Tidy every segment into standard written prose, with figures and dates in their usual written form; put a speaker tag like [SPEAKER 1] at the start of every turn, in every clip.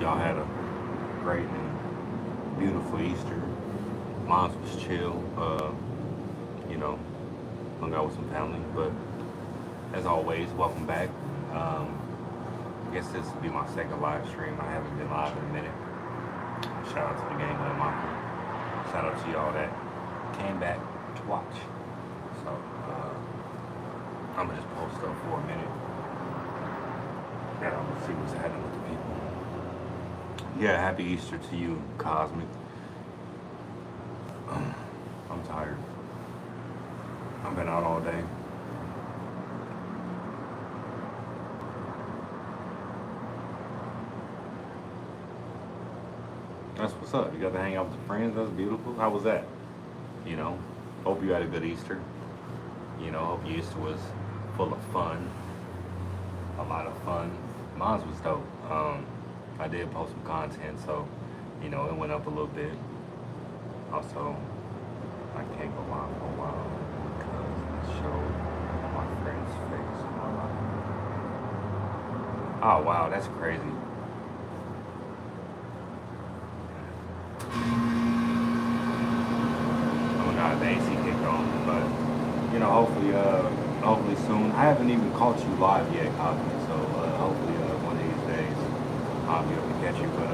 [SPEAKER 1] y'all had a great and beautiful Easter. Mine was chill. You know, hung out with some family. But as always, welcome back. Um, I guess this will be my second live stream. I haven't been live in a minute. Shout out to the gang of Mafia. Shout out to y'all that came back to watch. So I'm gonna just post up for a minute. And I'm gonna see what's happening with the people. Yeah, happy Easter to you, Cosmic. I'm tired. I've been out all day. That's what's up. You got to hang out with the friends. That's beautiful. How was that? You know, hope you had a good Easter. Hope your Easter was full of fun. A lot of fun. Mine was dope. I did post some content, so it went up a little bit. Also, I can't go on for a while because it showed my friend's face in my life. Oh wow, that's crazy. Oh my god, the AC kicked on, but hopefully soon. I haven't even caught you live yet, Cosmic. So hopefully one of these days I'll be able to catch you. But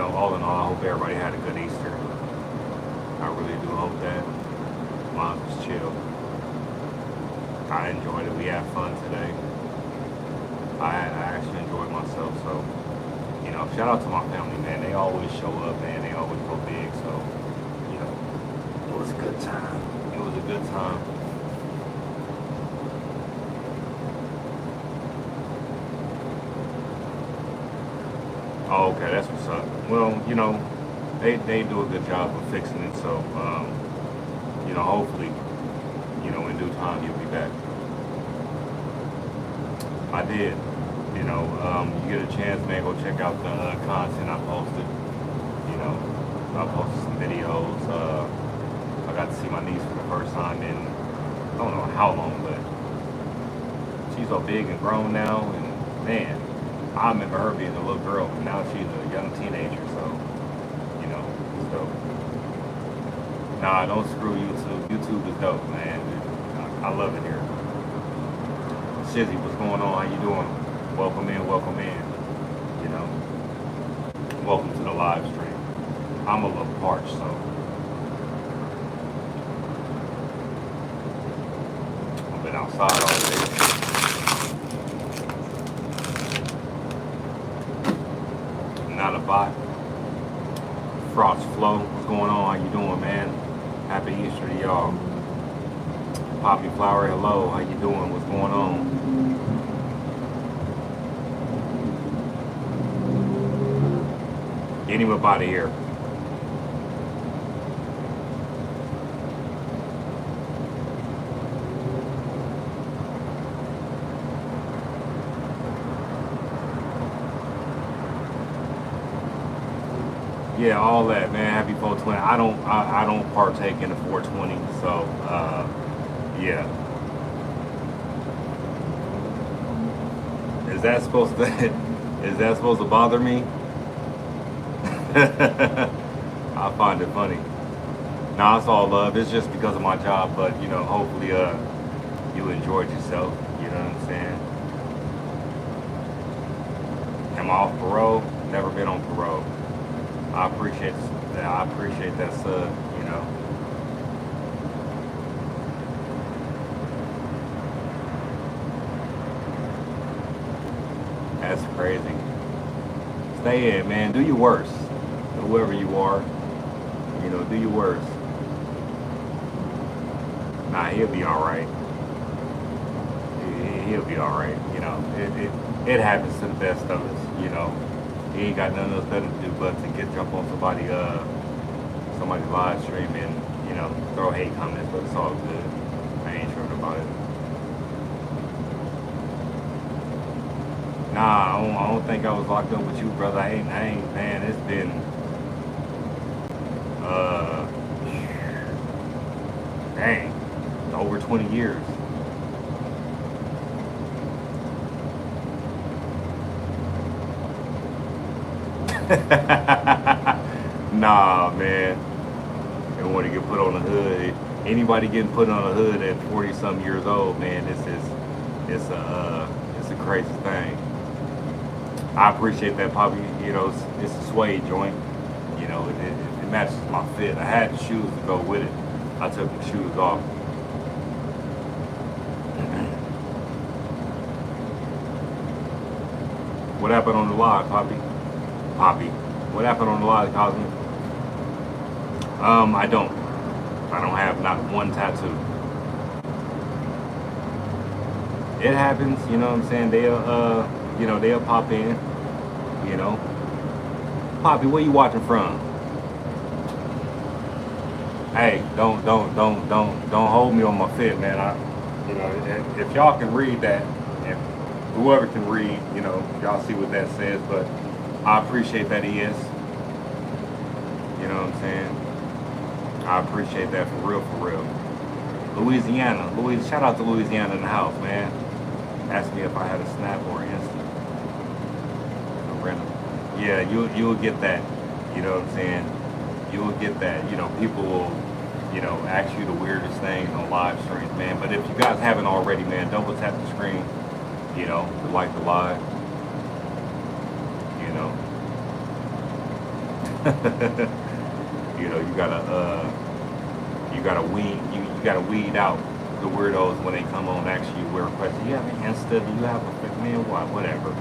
[SPEAKER 1] all in all, I hope everybody had a good Easter. I really do hope that mine was chill. I enjoyed it. We had fun today. I actually enjoyed myself. So shout out to my family, man. They always show up, man. They always go big. So it was a good time. It was a good time. Oh, okay, that's what's up. Well, they do a good job of fixing it. So, hopefully, in due time you'll be back. I did. You get a chance, man, go check out the content I posted. I posted some videos. I got to see my niece for the first time in I don't know how long, but she's so big and grown now, and man, I remember her being a little girl, but now she's a young teenager. So, so nah, don't screw YouTube. YouTube is dope, man. I love it here. Shizzy, what's going on? How you doing? Welcome in, welcome in. Welcome to the live stream. I'm a little parched, so I've been outside all day. Not a bot. Frost Flow, what's going on? How you doing, man? Happy Easter to y'all. Poppy Flower, hello. How you doing? What's going on? Get him up out of here. Yeah, all that, man. Happy 420. I don't partake in the 420, so yeah. Is that supposed to is that supposed to bother me? I find it funny. Nah, it's all love. It's just because of my job, but hopefully you enjoyed yourself. You know what I'm saying? Am I off parole? Never been on parole. I appreciate that. I appreciate that sub. That's crazy. Stay in, man. Do your worst. Whoever you are, do your worst. Nah, he'll be all right. He'll be all right. It happens to the best of us. He ain't got nothing else better to do but to jump on somebody's live stream and throw hate comments, but it's all good. I ain't tripping about it. Nah, I don't think I was locked up with you, brother. I ain't, man. It's been dang, over 20 years. Nah, man. And when you get put on the hood, anybody getting put on the hood at 40 some years old, man, it's a crazy thing. I appreciate that, Poppy. You know, it's a suede joint. You know, it matches my fit. I had the shoes to go with it. I took the shoes off. What happened on the live, Poppy? Poppy. What happened on the live, Cosmic? I don't. I don't have not one tattoo. It happens, you know what I'm saying? They'll pop in, you know. Poppy, where you watching from? Hey, don't hold me on my fit, man. If y'all can read that, if whoever can read, you know, y'all see what that says. But I appreciate that he is. You know what I'm saying? I appreciate that for real, for real. Louisiana, shout out to Louisiana in the house, man. Asked me if I had a snap or instant. Random. Yeah, you'll get that. You know what I'm saying? You will get that. You know, people will, you know, ask you the weirdest things on live streams, man. But if you guys haven't already, man, double tap the screen. You know, to like the live. You know. You know, you gotta weed out the weirdos when they come on. Actually, we're requesting. You have an Insta? Do you have a man? What? Whatever.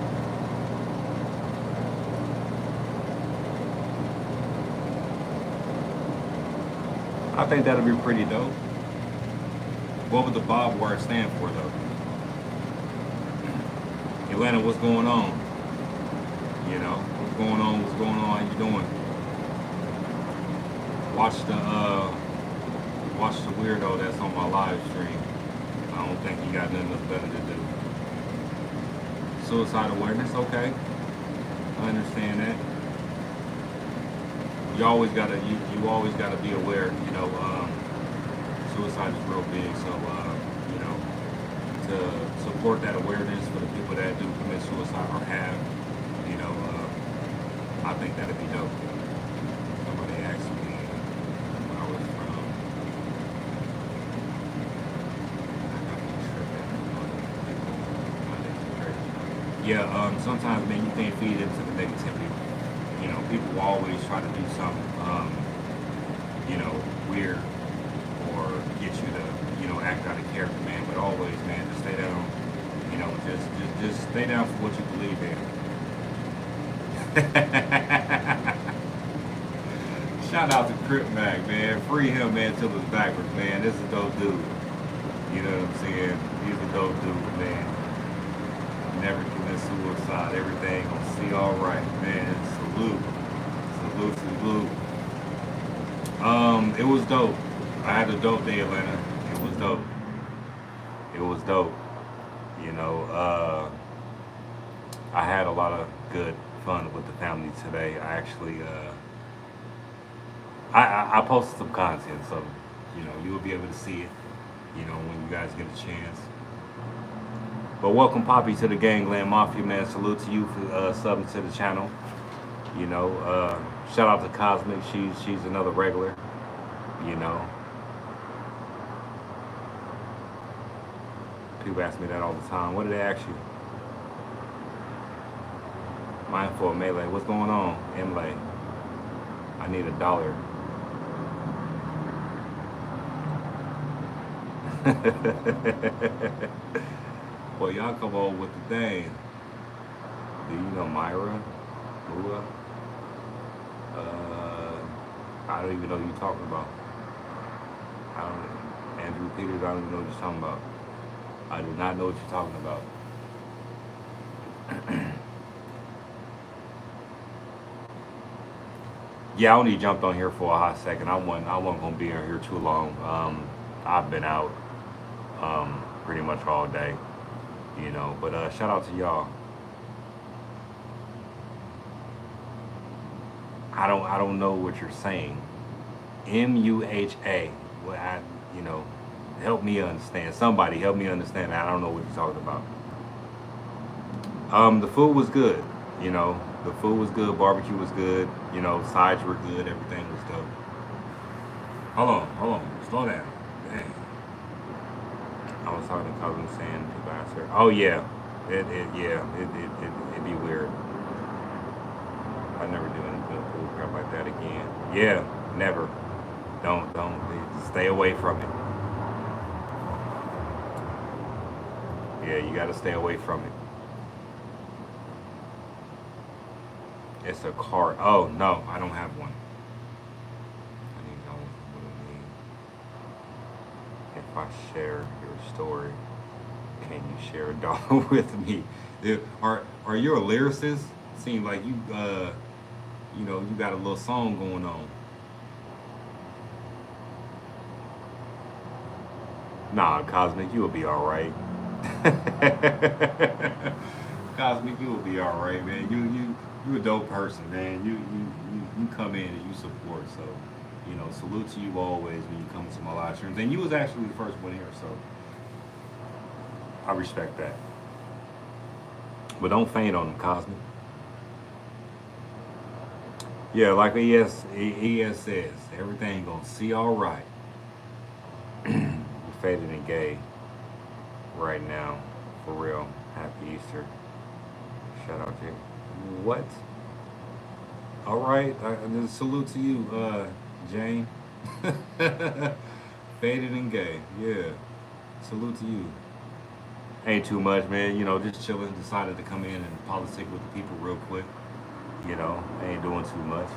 [SPEAKER 1] I think that'll be pretty dope. What would the Bob word stand for, though? Atlanta, what's going on? You know, what's going on? What's going on? How you doing? Watch the weirdo that's on my live stream. I don't think he got nothing else better to do. Suicide awareness, okay. I understand that. You always gotta be aware, you know, suicide is real big, so you know, to support that awareness for the people that do commit suicide or have, you know, I think that'd be dope. Somebody asked me where I was from. Yeah, sometimes, man, you can't feed into the negativity. You know, people will always try to do something, you know, weird or get you to, you know, act out of character, man. But always, man, just stay down. You know, just stay down for what you believe in. Shout out to Crip Mac, man. Free him, man, till it's backwards, man. This is a dope dude. You know what I'm saying? He's a dope dude, man. Never commit suicide. Everything gonna see all right, man. Salute, salute, salute. It was dope. I had a dope day, Atlanta. It was dope. It was dope. You know, I had a lot of good fun with the family today. I actually, I posted some content, so you know you will be able to see it. You know when you guys get a chance. But welcome, Poppy, to the Gangland Mafia, man. Salute to you for subbing to the channel. You know, shout out to Cosmic. She's another regular. You know, people ask me that all the time. What did they ask you? Mindful Melee. What's going on, Emily? I need $1. Well, y'all come on with the thing. Do you know Myra? Lua? I don't even know who you're talking about. I don't. Andrew Peters, I don't even know what you're talking about. I do not know what you're talking about. Yeah, I only jumped on here for a hot second. I wasn't gonna be in here too long. I've been out pretty much all day, you know. But shout out to y'all. I don't know what you're saying. MUHA. Well, you know, help me understand. Somebody help me understand. I don't know what you're talking about. The food was good. You know, The food was good, barbecue was good, you know, sides were good, everything was dope. Hold on, slow down. Dang. I was talking to cousin saying people ask her. Oh yeah, it'd be weird. I never do any bull crap like that again. Yeah, never. Don't stay away from it. Yeah, you got to stay away from it. It's a card. Oh no, I don't have one. I need to know what it means. If I share your story, can you share a dollar with me? Are you a lyricist? Seems like you know, you got a little song going on. Nah, Cosmic, you will be all right. Cosmic, you will be all right, man. You a dope person, man. You come in and you support. So, you know, salute to you always when you come to my live streams. And you was actually the first one here, so I respect that. But don't faint on them, Cosmic. Yeah, like ES says, everything gonna see all right. You faded and gay right now, for real. Happy Easter. Shout out to you. What? All right. Just salute to you, Jane. Faded and gay. Yeah. Salute to you. Ain't too much, man. You know, just chilling. Decided to come in and politic with the people real quick. You know, ain't doing too much.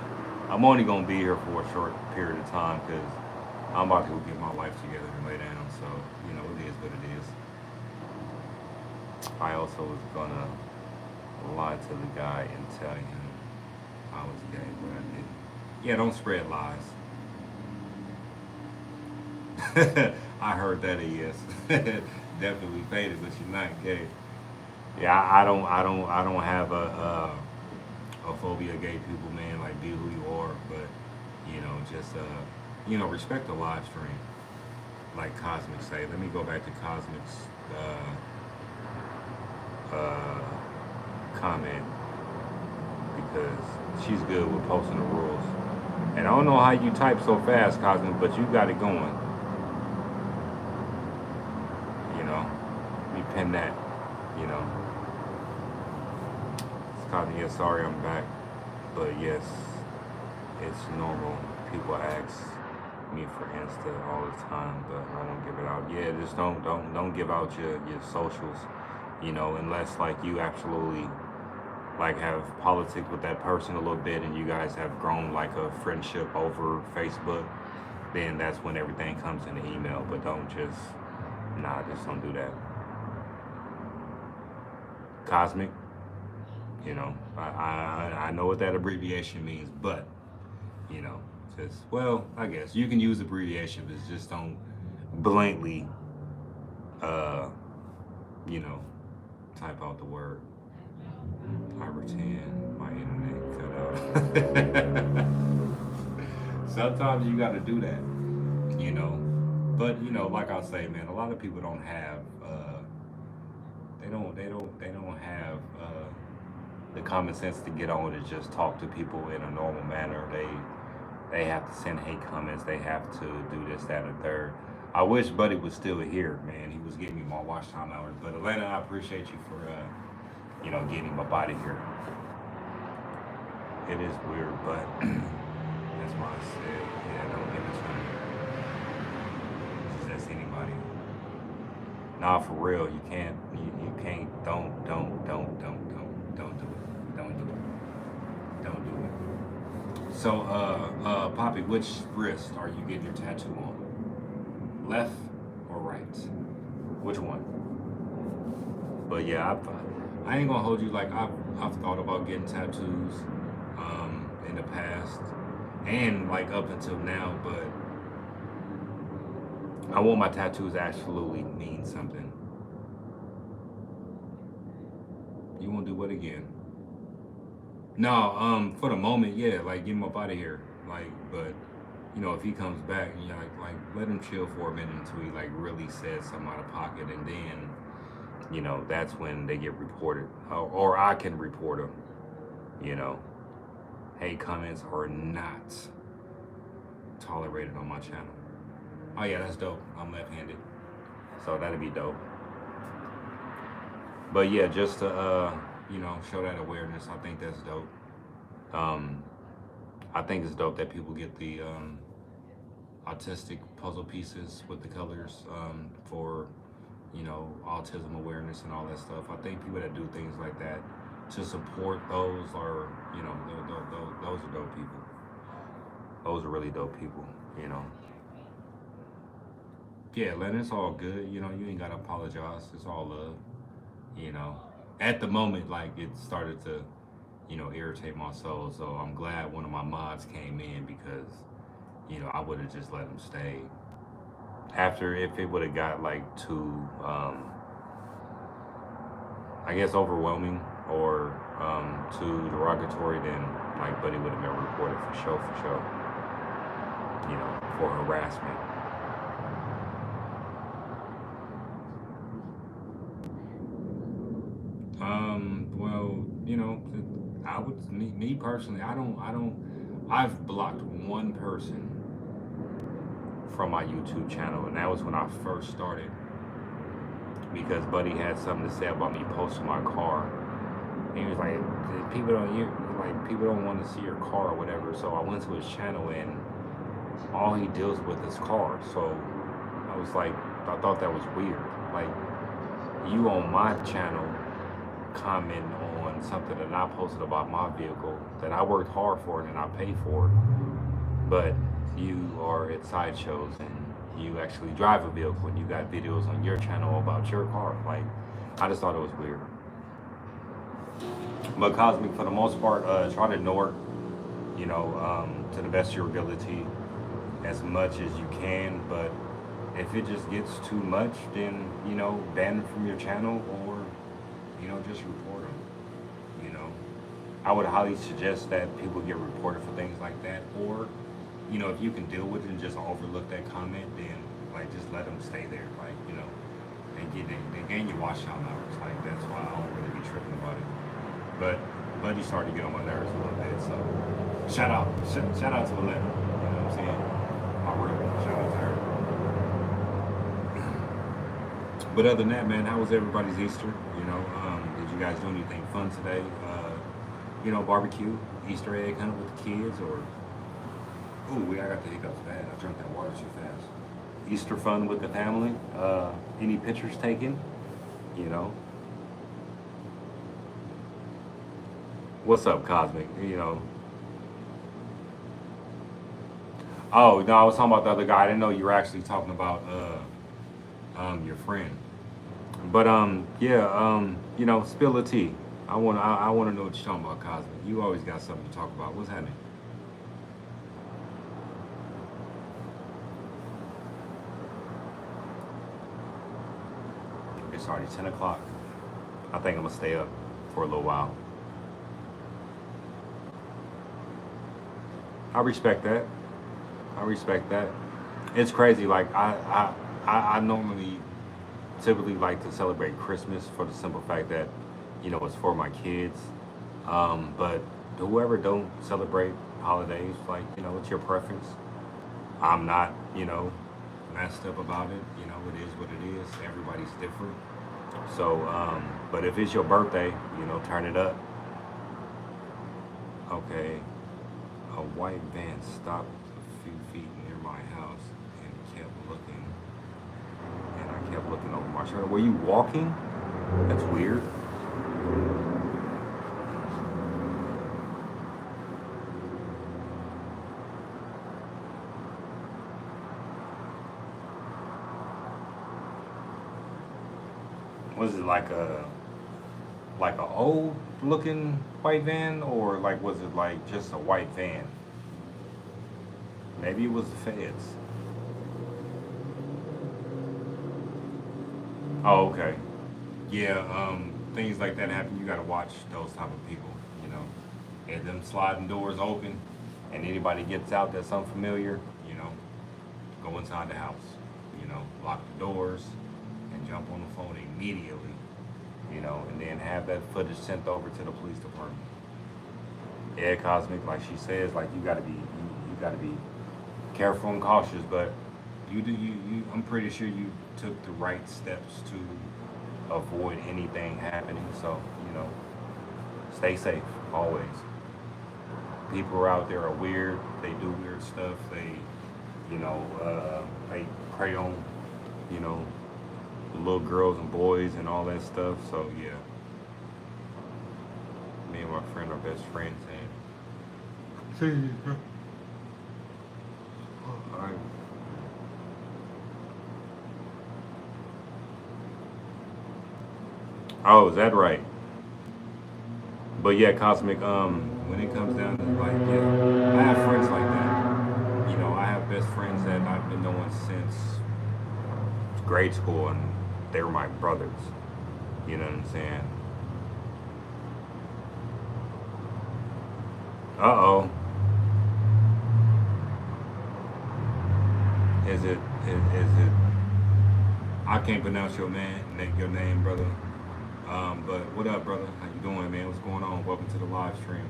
[SPEAKER 1] I'm only gonna be here for a short period of time because I'm about to go get my life together and lay down. So, you know, it is what it is. I also was gonna lie to the guy and tell him I was gay, but I didn't. Yeah, don't spread lies. I heard that yes. Definitely faded, but you're not gay. Yeah, I don't have a phobia of gay people, man. Like, be who you are, but you know, just you know, respect the live stream. Like Cosmic say. Let me go back to Cosmic's uh, comment because she's good with posting the rules. And I don't know how you type so fast, Cosmic, but you got it going. You know, let me pin that. You know, it's Cosmic. Yeah, sorry, I'm back, but yes, it's normal. People ask me for Insta all the time, but I don't give it out. Yeah, just don't give out your socials. You know, unless like you absolutely like have politics with that person a little bit and you guys have grown like a friendship over Facebook, then that's when everything comes in the email. But don't just just don't do that. Cosmic, you know, I know what that abbreviation means, but you know, just well, I guess you can use abbreviation, but just don't blankly, uh, you know, type out the word. I pretend my internet cut out. Sometimes you got to do that, you know. But you know, like I say, man, a lot of people don't have, they don't have the common sense to get on and just talk to people in a normal manner. They have to send hate comments. They have to do this, that, and the third. I wish Buddy was still here, man. He was getting me more watch time hours. But Atlanta, I appreciate you for, you know, getting him up out of here. It is weird, but that's why I said, yeah, don't give it to me. Just anybody. Nah, for real, you can't, you can't, don't do it. Don't do it. Don't do it. So, Poppy, which wrist are you getting your tattoo on? Left or right? Which one? But yeah, I ain't gonna hold you. Like I've thought about getting tattoos in the past and like up until now, but I want my tattoos to absolutely mean something. You won't do what again? No, for the moment, yeah, like get him up out of here. Like, but you know, if he comes back, you know, like let him chill for a minute until he like really says something out of pocket, and then you know that's when they get reported, or I can report them. You know, hate comments are not tolerated on my channel. Oh yeah, that's dope. I'm left-handed, so that'd be dope. But yeah, just to show that awareness, I think that's dope. Um, I think it's dope that people get the autistic puzzle pieces with the colors for autism awareness and all that stuff. I think people that do things like that to support those are those are dope people. Those are really dope people. You know. Yeah, Len, it's all good. You ain't gotta apologize. It's all love. You know. At the moment, like it started to irritate my soul. So I'm glad one of my mods came in because I would have just let him stay. After if it would have got like too, I guess overwhelming or too derogatory, then like Buddy would have been reported for sure, for harassment. Well, I would me personally, I've blocked one person from my YouTube channel, and that was when I first started because Buddy had something to say about me posting my car. He was like, people don't want to see your car or whatever. So I went to his channel and all he deals with is cars. So I was like, I thought that was weird. Like you on my channel comment on something that I posted about my vehicle that I worked hard for and I paid for, but you are at sideshows and you actually drive a vehicle and you got videos on your channel about your car. Like I just thought it was weird. But Cosmic, for the most part, try to ignore it, to the best of your ability as much as you can. But if it just gets too much, then, ban them from your channel or, just report them, I would highly suggest that people get reported for things like that. Or, if you can deal with it and just overlook that comment, then, like, just let them stay there, like, they gain your watch time hours. Like, that's why I don't really be tripping about it. But Buddy started to get on my nerves a little bit. So shout out to Aletta. You know what I'm saying? My real shout out to her. But other than that, man, how was everybody's Easter? Did you guys do anything fun today? Barbecue, Easter egg hunt with the kids, or I got the hiccups bad. I drank that water too fast. Easter fun with the family. Any pictures taken? What's up, Cosmic? Oh no, I was talking about the other guy. I didn't know you were actually talking about your friend. But yeah, spill the tea. I wanna know what you're talking about, Cosmic. You always got something to talk about. What's happening? It's already 10 o'clock. I think I'm gonna stay up for a little while. I respect that. I respect that. It's crazy. Like I normally typically like to celebrate Christmas for the simple fact that it's for my kids. But whoever don't celebrate holidays, like it's your preference. I'm not messed up about it. It is what it is. Everybody's different. So, but if it's your birthday, turn it up. Okay, a white van stopped a few feet near my house and kept looking, and I kept looking over my shoulder. Were you walking? That's weird. Was it like a old looking white van, or like was it like just a white van? Maybe it was the feds. Oh, okay. Yeah, things like that happen. You gotta watch those type of people, you know. And them sliding doors open, and anybody gets out that's unfamiliar, go inside the house, lock the doors, and jump on the phone immediately, and then have that footage sent over to the police department. Yeah, Cosmic, like she says, like you gotta be careful and cautious, but I'm pretty sure you took the right steps to avoid anything happening. So, you know, stay safe always. People out there are weird. They do weird stuff. They prey on, you know, the little girls and boys and all that stuff. So yeah, me and my friend are best friends, and all right. Oh, is that right? But yeah, Cosmic. When it comes down to like, yeah, I have friends like that. You know, I have best friends that I've been knowing since grade school, and they were my brothers. You know what I'm saying? Uh oh. Is it? I can't pronounce your name, brother. But what up, brother? How you doing, man? What's going on? Welcome to the live stream.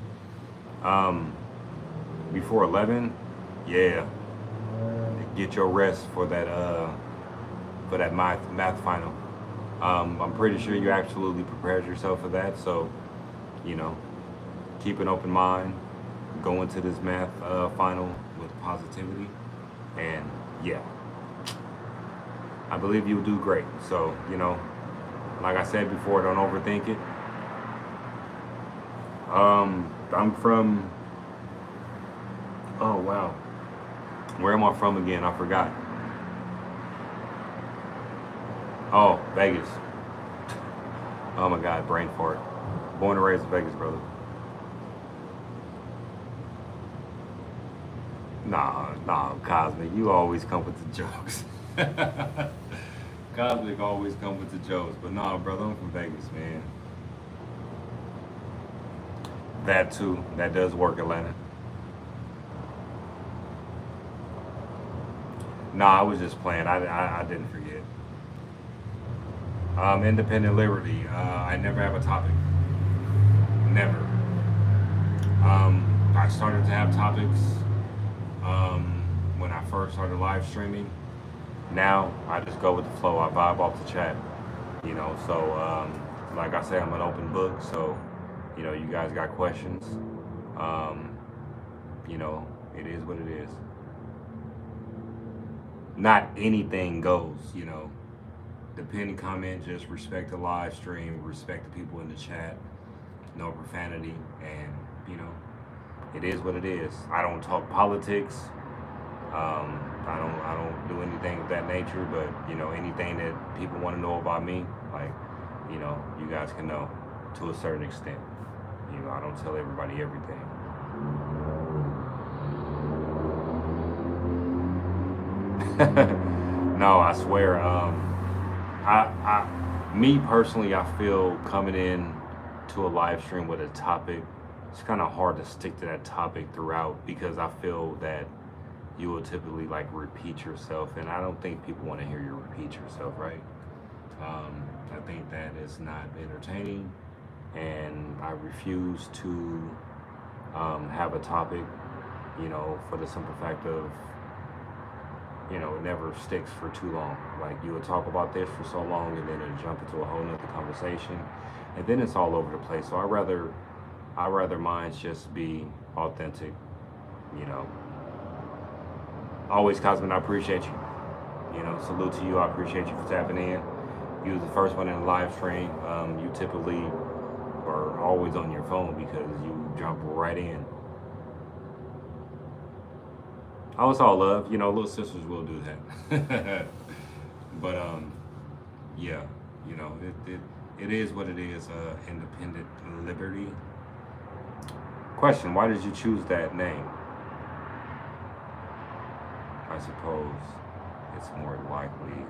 [SPEAKER 1] Um, Before 11, yeah, get your rest for that math final. I'm pretty sure you absolutely prepared yourself for that. So, you know, keep an open mind. Go into this math final with positivity, and yeah, I believe you'll do great. So, you know, like I said before, don't overthink it. I'm from. Oh wow, where am I from again? I forgot. Oh, Vegas. Oh my God, brain fart. Born and raised in Vegas, brother. Nah, Cosmic. You always come with the jokes. Cosmic always come with the jokes, but nah, brother, I'm from Vegas, man. That too. That does work, Atlanta. Nah, I was just playing. I didn't forget. Independent Liberty. I never have a topic. Never. I started to have topics when I first started live streaming. Now I just go with the flow. I vibe off the chat. You know, so like I say, I'm an open book. So, you know, you guys got questions. Um, you know, it is what it is. Not anything goes. You know, the pin comment, just respect the live stream, respect the people in the chat, no profanity, and you know, it is what it is. I don't talk politics. I don't do anything of that nature. But you know, anything that people want to know about me, like, you know, you guys can know to a certain extent. You know, I don't tell everybody everything. No, I swear. Me personally, I feel coming in to a live stream with a topic, it's kind of hard to stick to that topic throughout because I feel that you will typically like repeat yourself, and I don't think people want to hear you repeat yourself, right? I think that is not entertaining, and I refuse to have a topic, you know, for the simple fact of, you know, it never sticks for too long. Like you would talk about this for so long, and then it jump into a whole nother conversation, and then it's all over the place. So I rather mine's just be authentic, you know. Always, Cosmin, I appreciate you. You know, salute to you. I appreciate you for tapping in. You was the first one in the live stream. You typically are always on your phone because you jump right in. Oh, it's all love. You know, little sisters will do that. But yeah, you know, it is what it is. Independent Liberty. Question: why did you choose that name? I suppose it's more likely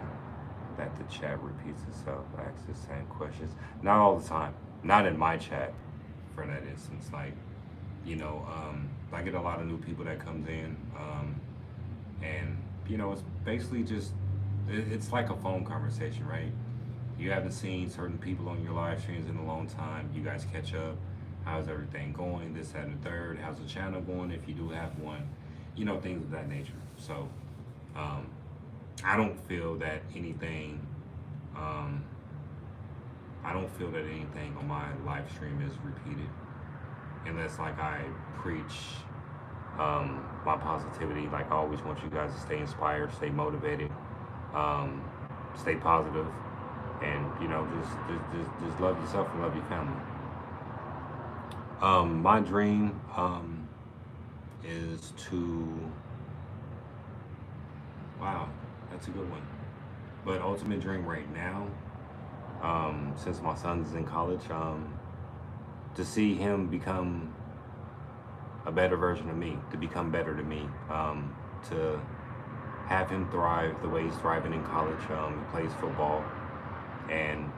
[SPEAKER 1] that the chat repeats itself, asks the same questions. Not all the time. Not in my chat, for that instance. Like, you know, I get a lot of new people that comes in, and you know, it's basically just it's like a phone conversation, right? You haven't seen certain people on your live streams in a long time. You guys catch up. how's everything going, this, that, and the third, how's the channel going if you do have one, things of that nature. So um, I don't feel that anything, um, I don't feel that anything on my live stream is repeated unless like I preach my positivity. Like I always want you guys to stay inspired, stay motivated, um, stay positive, and just love yourself and love your family. My dream is to, wow, that's a good one. But ultimate dream right now, since my son's in college, to see him become a better version of me, to become better to me, to have him thrive the way he's thriving in college. He plays football, and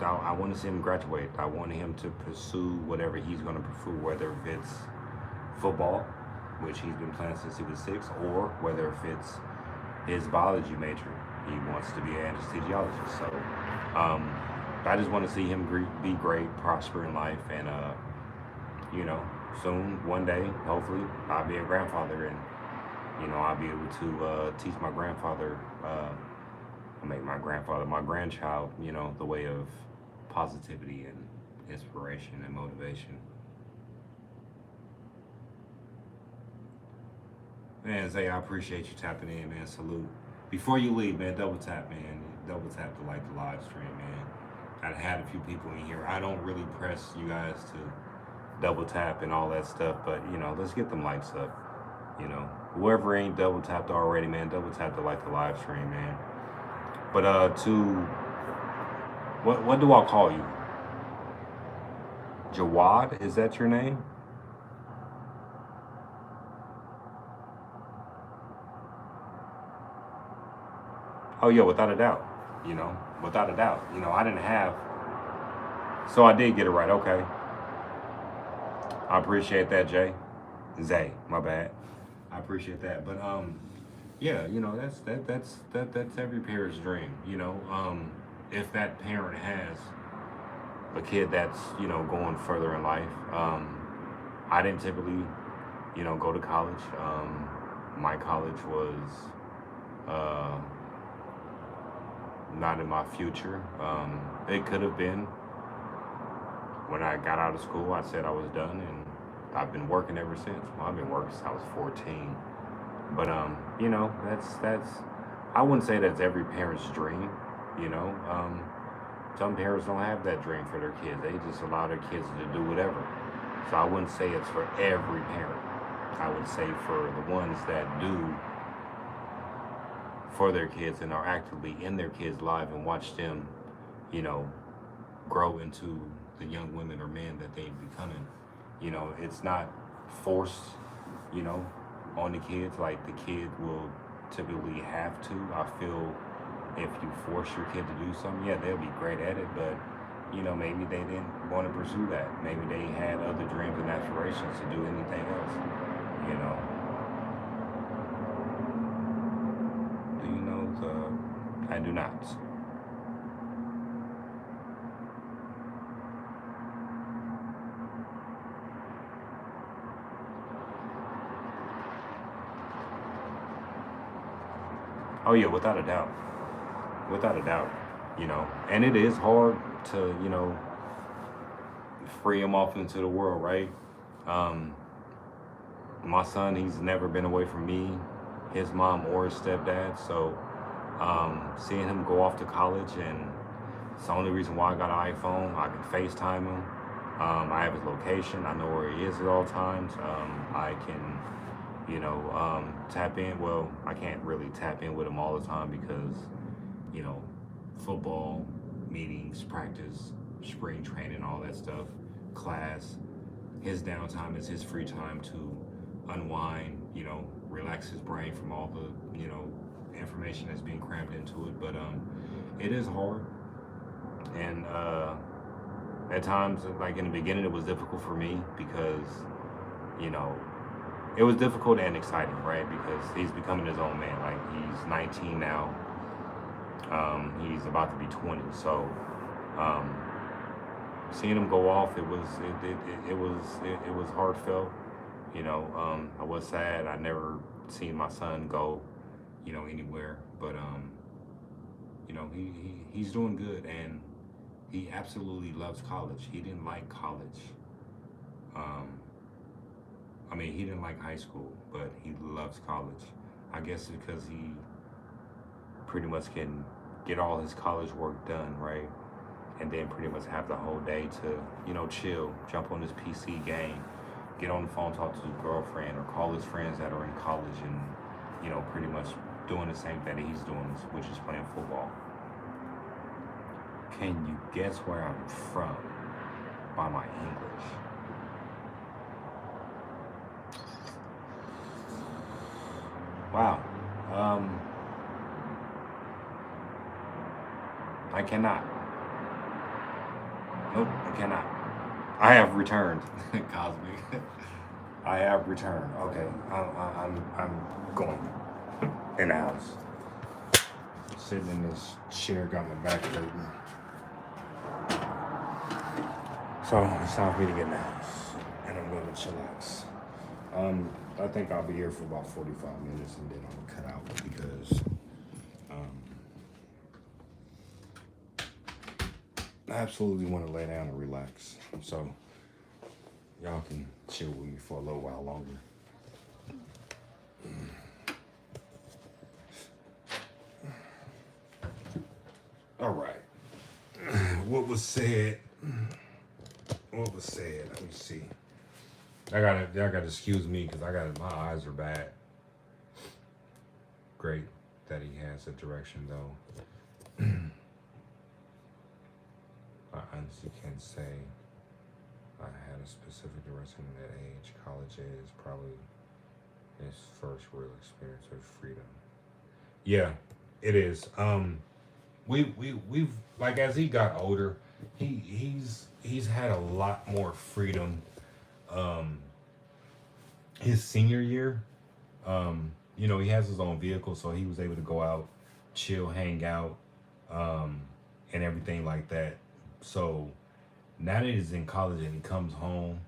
[SPEAKER 1] I want to see him graduate. I want him to pursue whatever he's going to pursue, whether it's football, which he's been playing since he was 6, or whether if it's his biology major. He wants to be an anesthesiologist. So I just want to see him be great, prosper in life, and soon, one day, hopefully, I'll be a grandfather, and I'll be able to teach my grandfather, my grandchild, the way of positivity and inspiration and motivation. Man, Zay, I appreciate you tapping in, man. Salute. Before you leave, man, double tap, man. Double tap to like the live stream, man. I had a few people in here. I don't really press you guys to double tap and all that stuff, but let's get them likes up. Whoever ain't double tapped already, man, double tap to like the live stream, man. But what do I call you? Jawad, is that your name? Oh yeah, without a doubt. Without a doubt. I didn't have, so I did get it right. Okay, I appreciate that, Jay. Zay, my bad. I appreciate that. But yeah, that's every parent's dream. If that parent has a kid that's going further in life. I didn't typically go to college. My college was uh, not in my future. It could have been. When I got out of school, I said I was done, and I've been working ever since. Well, I've been working since I was 14. But that's I wouldn't say that's every parent's dream. Some parents don't have that dream for their kids. They just allow their kids to do whatever. So I wouldn't say it's for every parent. I would say for the ones that do for their kids and are actively in their kids' life and watch them, grow into the young women or men that they're becoming. It's not forced, on the kids. Like the kid will typically have to. I feel if you force your kid to do something, yeah, they'll be great at it, but maybe they didn't want to pursue that. Maybe they had other dreams and aspirations to do anything else. You know. Do you know the? I do not. Oh yeah, without a doubt. Without a doubt. And it is hard to free him off into the world, right? Um, my son, he's never been away from me, his mom or his stepdad. So seeing him go off to college, and it's the only reason why I got an iPhone. I can FaceTime him. I have his location. I know where he is at all times. I can, tap in. Well, I can't really tap in with him all the time because, football, meetings, practice, spring training, all that stuff, class. His downtime is his free time to unwind, relax his brain from all the, information that's being crammed into it. But it is hard. And at times, like in the beginning, it was difficult for me because, it was difficult and exciting, right? Because he's becoming his own man. Like he's 19 now. He's about to be 20. So seeing him go off, it was heartfelt. I was sad. I never seen my son go, anywhere. But he's doing good, and he absolutely loves college. He didn't like college. Um, I mean, he didn't like high school, but he loves college. I guess because he pretty much can get all his college work done, right? And then pretty much have the whole day to, chill, jump on his PC game, get on the phone, talk to his girlfriend, or call his friends that are in college and, pretty much doing the same thing that he's doing, which is playing football. Can you guess where I'm from by my English? Wow. Um, I cannot. Nope, I cannot. I have returned, Cosmic. I have returned. Okay, I'm going in the house. Sitting in this chair, got my back hurting. So it's time for me to get in the house, and I'm going to chillax. I think I'll be here for about 45 minutes, and then I'm gonna cut out because I absolutely want to lay down and relax. So y'all can chill with me for a little while longer. All right. What was said? What was said? Let me see. Y'all gotta excuse me because my eyes are bad. Great that he has a direction though. I honestly can't say I had a specific direction at that age. College is probably his first real experience of freedom. Yeah, it is. We've like as he got older, he's had a lot more freedom. Um, his senior year, he has his own vehicle, so he was able to go out, chill, hang out, and everything like that. So now that he's in college and he comes home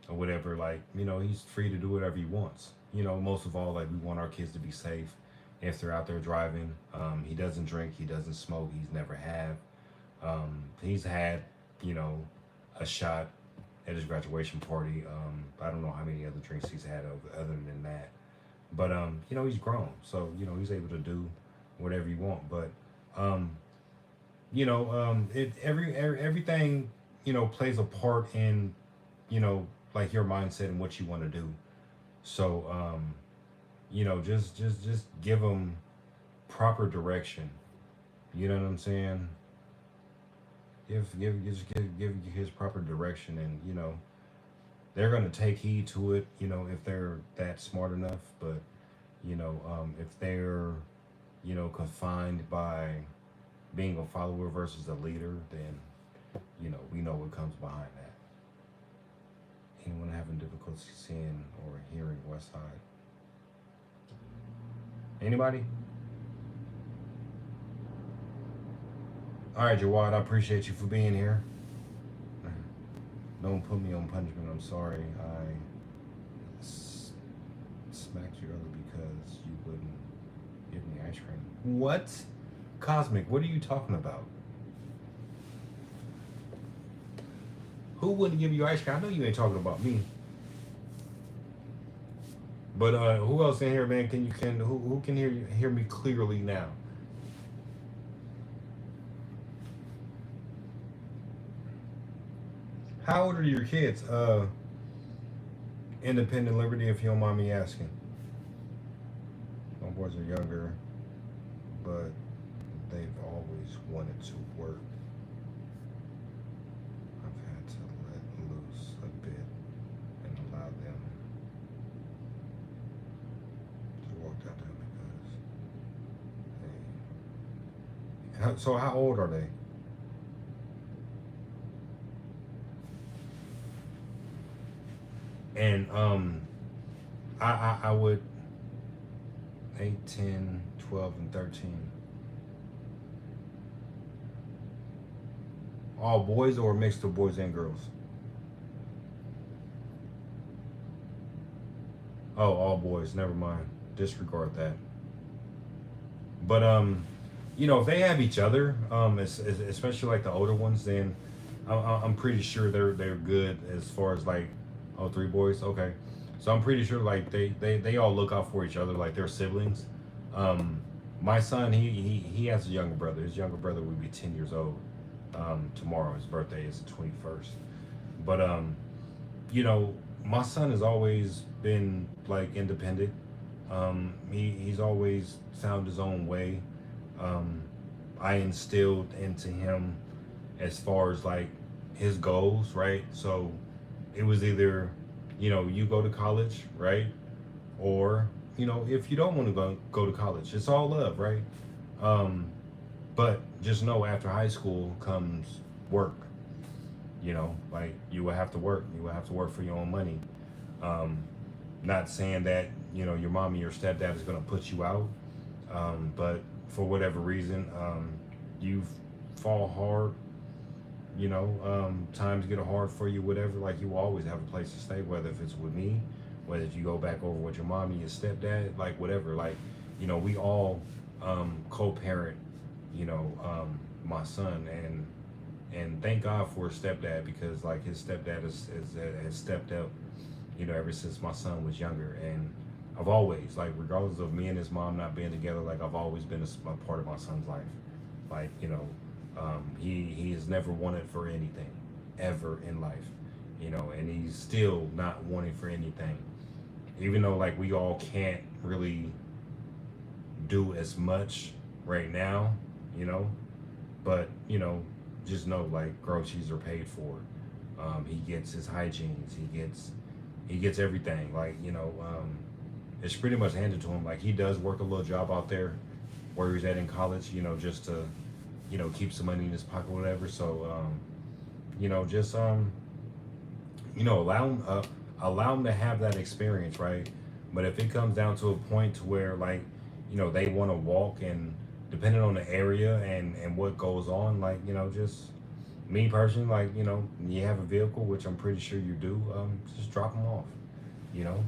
[SPEAKER 1] or whatever, like, he's free to do whatever he wants. Most of all, like, we want our kids to be safe if they're out there driving. He doesn't drink, he doesn't smoke, he's never had. He's had, a shot at his graduation party. I don't know how many other drinks he's had other than that. But, he's grown. So, he's able to do whatever he want. But, everything, plays a part in, like your mindset and what you want to do. So, just give him proper direction. You know what I'm saying? Give his proper direction, and they're gonna take heed to it. If they're that smart enough, but if they're confined by being a follower versus a leader, then we know what comes behind that. Anyone having difficulty seeing or hearing West Side? Anybody? All right, Jawad, I appreciate you for being here. Don't put me on punishment. I'm sorry. I smacked you earlier because you wouldn't give me ice cream. What? Cosmic, what are you talking about? Who wouldn't give you ice cream? I know you ain't talking about me. But who else in here, man? Who can hear me clearly now? How old are your kids? Independent Liberty, if you don't mind me asking. My boys are younger, but they've always wanted to work. I've had to let loose a bit and allow them to walk down to because so how old are they? And I would 8, 10, 12, and 13.
[SPEAKER 2] All boys or mixed of boys and girls? Oh, all boys. Never mind. Disregard that. But if they have each other, especially like the older ones, then I'm pretty sure they're good as far as like, oh, three boys. Okay, so I'm pretty sure like they all look out for each other like they're siblings. Um, my son, he has a younger brother. His younger brother would be 10 years old. Tomorrow his birthday is the 21st. But you know, my son has always been like independent. He's always found his own way. Um, I instilled into him as far as like his goals, right? So it was either, you go to college, right? Or, if you don't want to go to college, it's all love, right? Um, but just know after high school comes work. Like you will have to work. You will have to work for your own money. Um, Not saying that your mom and your stepdad is going to put you out, but for whatever reason, you fall hard. Times get hard for you. Whatever, like you will always have a place to stay. Whether if it's with me, whether if you go back over with your mom and your stepdad, like whatever. Like we all co-parent. My son and thank God for his stepdad because like his stepdad has stepped up ever since my son was younger. And I've always, like, regardless of me and his mom not being together, like, I've always been a part of my son's life. Like, he has never wanted for anything ever in life, and he's still not wanting for anything. Even though, like, we all can't really do as much right now, you know, but, just know, like, groceries are paid for. He gets his hygienes, he gets everything. Like it's pretty much handed to him. Like he does work a little job out there where he's at in college, just to keep some money in his pocket, or whatever. So just allow him to have that experience, right? But if it comes down to a point to where like they want to walk and depending on the area and what goes on, like just me personally, like you have a vehicle, which I'm pretty sure you do. Just drop them off. You know,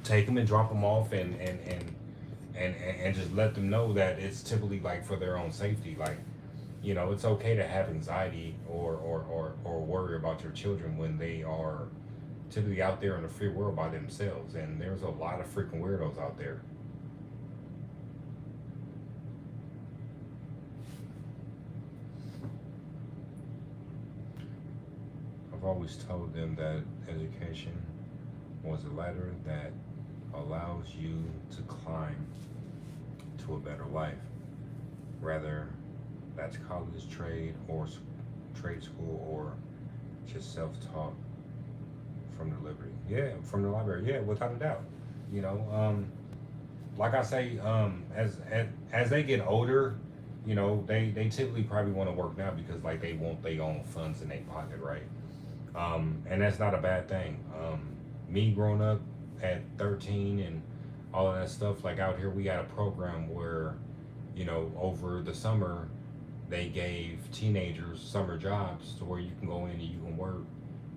[SPEAKER 2] take them and drop them off, and just let them know that it's typically like for their own safety. Like, it's okay to have anxiety or worry about your children when they are typically out there in the free world by themselves. And there's a lot of freaking weirdos out there. I've always told them that education was a ladder that allows you to climb to a better life. Rather, that's college, trade, or trade school, or just self-taught from the liberty. Yeah, from the library. Yeah, without a doubt. You know, like I say, as they get older, they typically probably want to work now because like they want their own funds in their pocket, right? And that's not a bad thing. Me growing up at 13 and all of that stuff, like out here, we had a program where, over the summer, they gave teenagers summer jobs to where you can go in and you can work,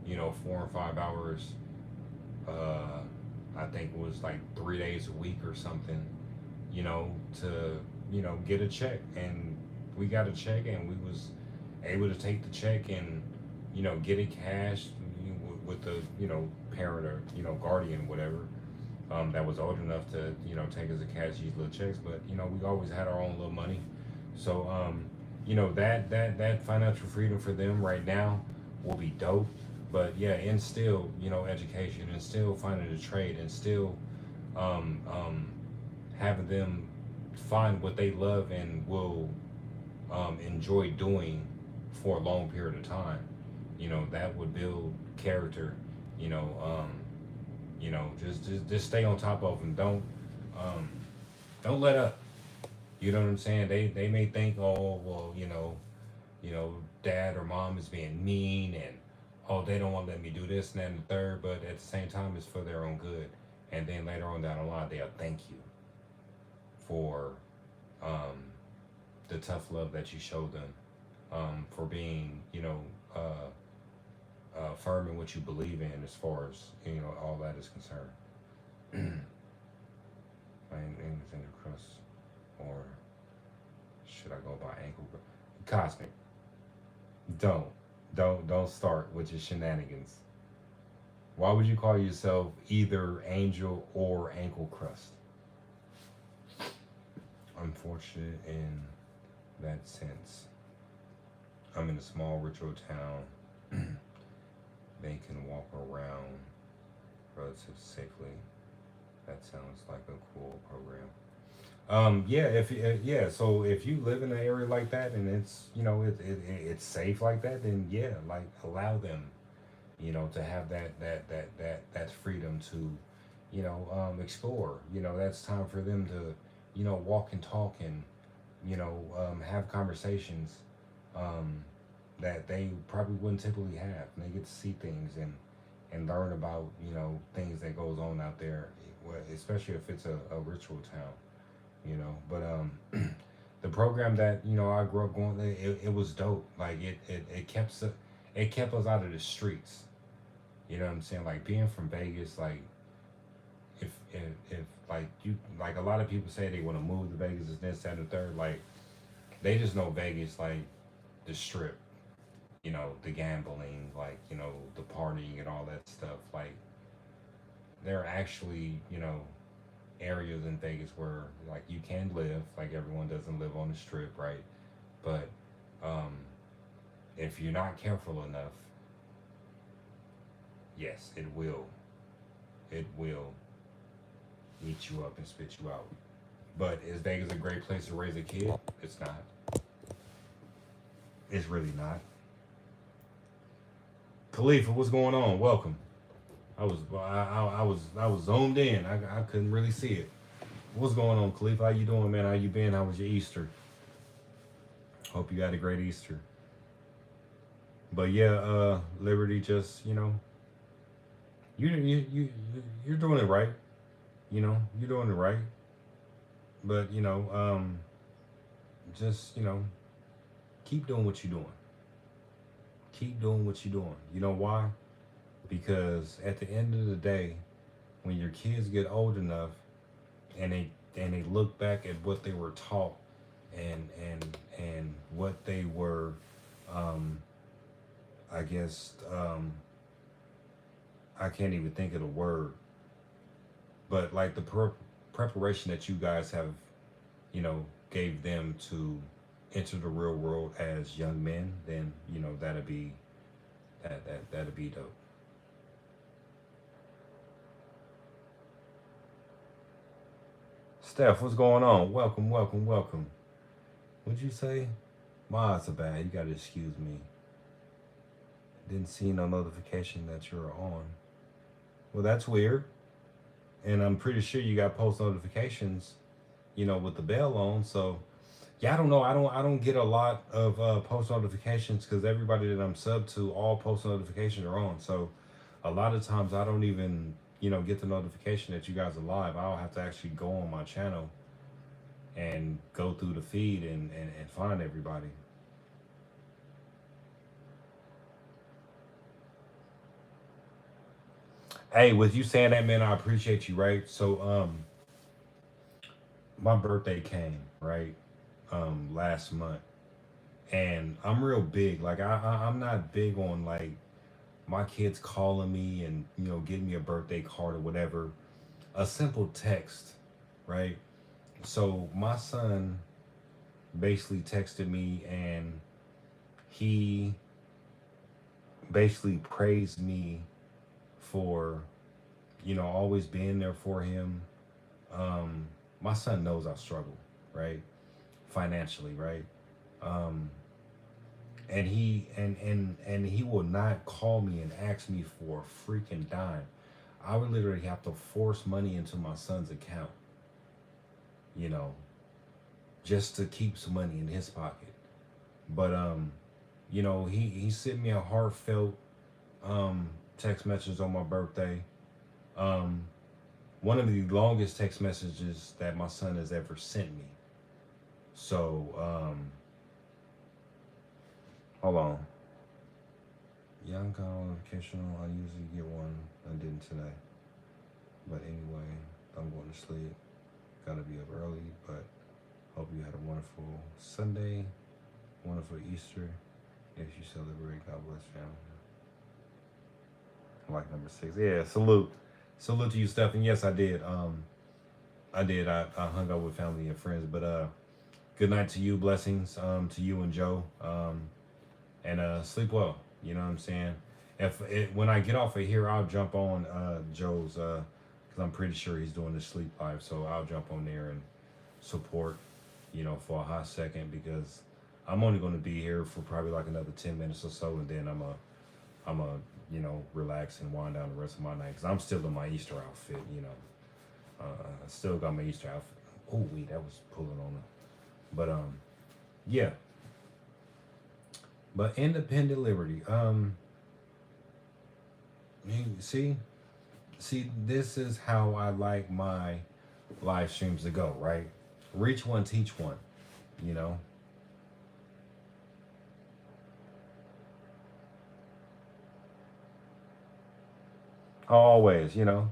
[SPEAKER 2] 4 or 5 hours. Uh, I think it was like 3 days a week or something, to, get a check. And we got a check and we was able to take the check and, get it cashed with the, parent or, guardian, whatever, that was old enough to, take us to cash these little checks. But, we always had our own little money. So, that financial freedom for them right now will be dope. But yeah, and still, education and still finding a trade and still um, um, having them find what they love and will enjoy doing for a long period of time. That would build character. You know, just stay on top of them. Um, don't let up. You know what I'm saying? They may think, oh well, dad or mom is being mean and oh they don't want to let me do this and that and the third, but at the same time it's for their own good. And then later on down the line they'll thank you for um, the tough love that you showed them for being, firm in what you believe in as far as, all that is concerned. Anything across, or should I go by ankle? Cosmic. Don't, don't start with your shenanigans. Why would you call yourself either angel or ankle crust? Unfortunate in that sense. I'm in a small ritual town. They can walk around relatively safely. That sounds like a cool program. Yeah, if yeah, so if you live in an area like that and it's it's safe like that, then yeah, like allow them, to have that freedom to, explore. That's time for them to, walk and talk and, have conversations, um, that they probably wouldn't typically have. And they get to see things and learn about, things that goes on out there, especially if it's a ritual town. But the program that I grew up going, it was dope. Like it kept us out of the streets. You know what I'm saying? Like being from Vegas, like if like you like a lot of people say they want to move to Vegas, is this that and the third. Like they just know Vegas, like the strip, the gambling, like the partying and all that stuff. Like there are actually areas in Vegas where like you can live, like everyone doesn't live on the strip, right? But um, if you're not careful enough, yes, it will eat you up and spit you out. But is Vegas a great place to raise a kid? It's not. It's really not. Khalifa, what's going on? Welcome. I was zoned in. I couldn't really see it. What's going on, Khalifa? How you doing, man? How you been? How was your Easter? Hope you had a great Easter. But yeah, Liberty, just you're doing it right. You're doing it right. But just keep doing what you're doing. Keep doing what you're doing. You know why? Because at the end of the day, when your kids get old enough and they look back at what they were taught and what they were, um, I guess, I can't even think of the word, but like the preparation that you guys have, gave them to enter the real world as young men, then that'd be that'd be dope. Steph, what's going on? Welcome, welcome, welcome. What'd you say? My eyes are bad. You gotta excuse me. Didn't see no notification that you're on. Well, that's weird. And I'm pretty sure you got post notifications, with the bell on. So yeah, I don't know. I don't get a lot of post notifications because everybody that I'm sub to, all post notifications are on. So a lot of times I don't even get the notification that you guys are live. I'll have to actually go on my channel and go through the feed and find everybody. Hey, with you saying that, man, I appreciate you, right? So my birthday came, right? Last month. And I'm real big. Like I'm not big on like my kids calling me and getting me a birthday card or whatever. A simple text, right? So my son basically texted me and he basically praised me for always being there for him. My son knows I struggle, right, financially, right. um, and he will not call me and ask me for a freaking dime. I would literally have to force money into my son's account, you know, just to keep some money in his pocket. But he sent me a heartfelt text message on my birthday. Um, One of the longest text messages that my son has ever sent me. So Hold on. Young call notification. I usually get one. I didn't today. But anyway, I'm going to sleep. Gotta be up early, but hope you had a wonderful Sunday, wonderful Easter. If you celebrate, God bless family. Like number 6. Yeah, salute. Salute to you, Stephen. Yes, I did. I did. I hung out with family and friends, but good night to you. Blessings to you and Joe. And sleep well. You know what I'm saying? When I get off of here, I'll jump on Joe's because I'm pretty sure he's doing the sleep live. So I'll jump on there and support, for a hot second because I'm only going to be here for probably like another 10 minutes or so, and then I'm a relax and wind down the rest of my night because I'm still in my Easter outfit. I still got my Easter outfit. Oh wait, that was pulling on it. But yeah. But independent liberty. See, this is how I like my live streams to go, right? Reach one, teach one, you know. Always, and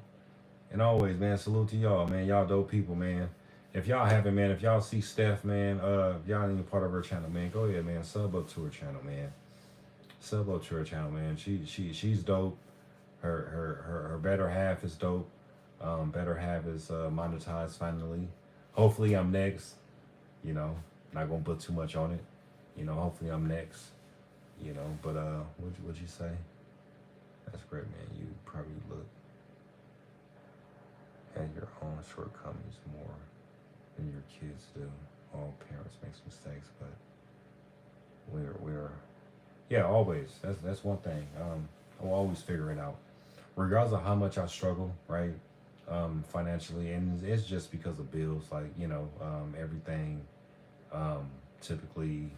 [SPEAKER 2] always, man. Salute to y'all, man. Y'all dope people, man. If y'all haven't, man, if y'all see Steph, man, if y'all ain't part of her channel, man, go ahead, man. Sub up to her channel, man. Sub up to her channel, man. She's dope. Her better half is dope. Better half is monetized finally. Hopefully I'm next. Not gonna put too much on it. Hopefully I'm next. But what'd you say? That's great, man. You probably look at your own shortcomings more than your kids do. All parents make mistakes, but we're yeah, always. That's one thing. I'll always figure it out, regardless of how much I struggle, right? Financially, and it's just because of bills, like everything. Typically,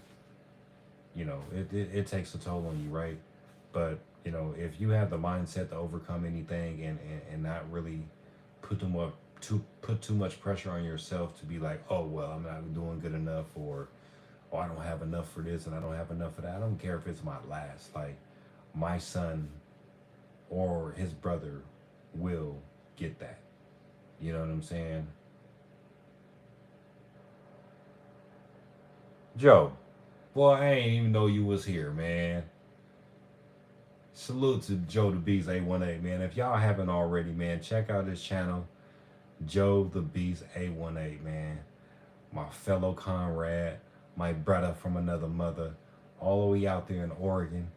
[SPEAKER 2] it takes a toll on you, right? But if you have the mindset to overcome anything and not really put too much pressure on yourself to be like, oh well, I'm not doing good enough, or oh, I don't have enough for this and I don't have enough for that. I don't care if it's my last. Like, my son or his brother will get that. You know what I'm saying? Joe, boy, I ain't even know you was here, man. Salute to Joe the Beast 818, man. If y'all haven't already, man, check out his channel, Joe the Beast 818, man. My fellow comrade, my brother from another mother, all the way out there in Oregon.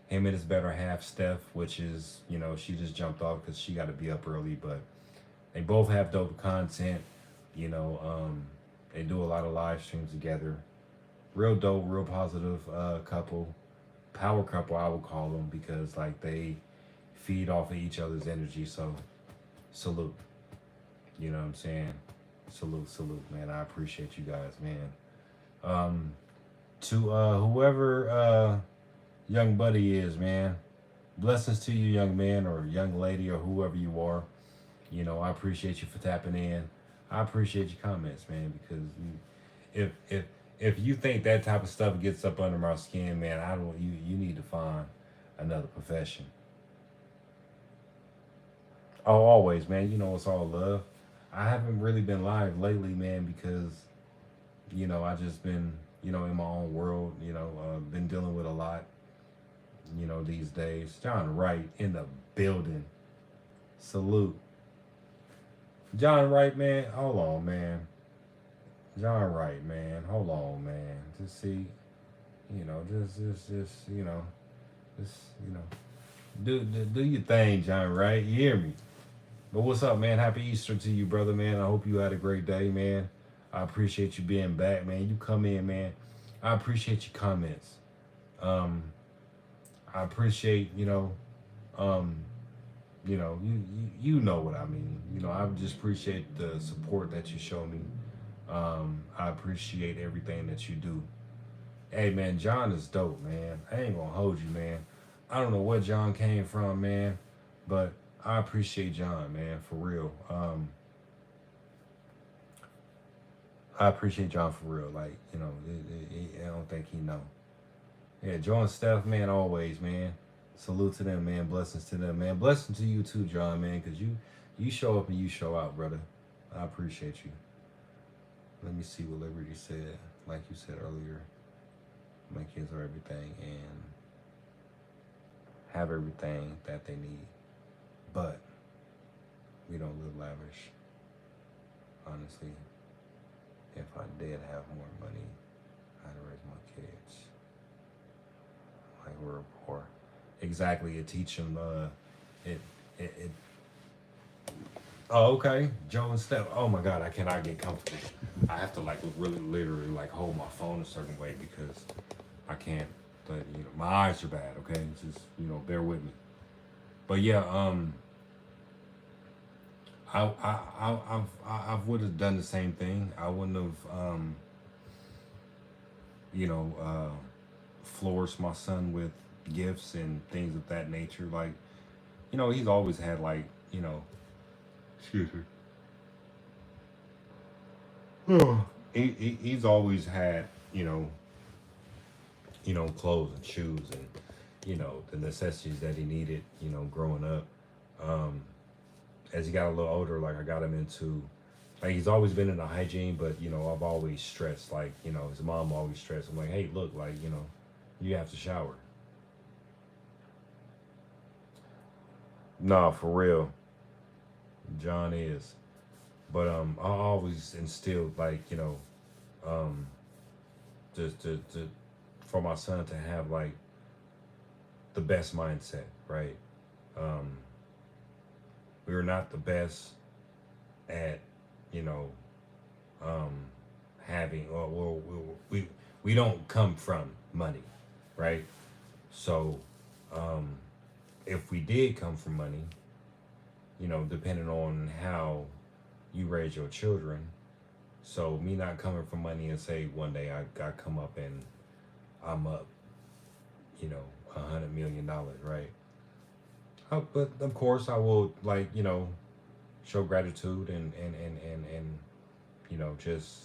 [SPEAKER 2] Him and his better half, Steph, which is, she just jumped off because she got to be up early, but they both have dope content. They do a lot of live streams together. Real dope, real positive couple. Power couple, I would call them, because like they feed off of each other's energy. So salute. You know what I'm saying? Salute, man. I appreciate you guys, man. To whoever young buddy is, man. Blessings to you, young man or young lady or whoever you are. I appreciate you for tapping in. I appreciate your comments, man, because if you think that type of stuff gets up under my skin, man, you need to find another profession. Oh, always, man. It's all love. I haven't really been live lately, man, because I just been in my own world. Been dealing with a lot. These days. John Wright in the building. Salute. John Wright, man. Hold on, man. John Wright, man. Hold on, man. Just see, do your thing, John Wright. You hear me? But what's up, man? Happy Easter to you, brother, man. I hope you had a great day, man. I appreciate you being back, man. You come in, man. I appreciate your comments. I appreciate, you know what I mean. I just appreciate the support that you show me. I appreciate everything that you do. Hey, man, John is dope, man. I ain't gonna hold you, man. I don't know where John came from, man, but I appreciate John, man, for real. I appreciate John for real. Like, I don't think he know. Yeah, Joe and Steph, man, always, man. Salute to them, man. Blessings to them, man. Blessings to you too, John, man, because you show up and you show out, brother. I appreciate you. Let me see what Liberty said. Like you said earlier, my kids are everything and have everything that they need. But we don't live lavish. Honestly, if I did have more money, I'd raise my kids like we're poor. Exactly, it teach them. It. Oh, okay. Joe and Steph. Oh my God, I cannot get comfortable. I have to like really, literally like hold my phone a certain way because I can't. But my eyes are bad. Okay, just bear with me. But yeah, I would have done the same thing. I wouldn't have you know flourished my son with gifts and things of that nature. Like he's always had like excuse me. He's always had clothes and shoes and the necessities that he needed growing up. Um, as he got a little older, like I got him into like he's always been into hygiene, but I've always stressed like his mom always stressed. I'm like, hey, look, like you have to shower. Nah, for real, John is. But I always instilled like um, to for my son to have like the best mindset, right? Um, we are not the best at you know um, having or we don't come from money, right? So um, if we did come from money, depending on how you raise your children. So me not coming from money and say one day I come up and I'm up, $100 million, right? But of course I will like show gratitude and just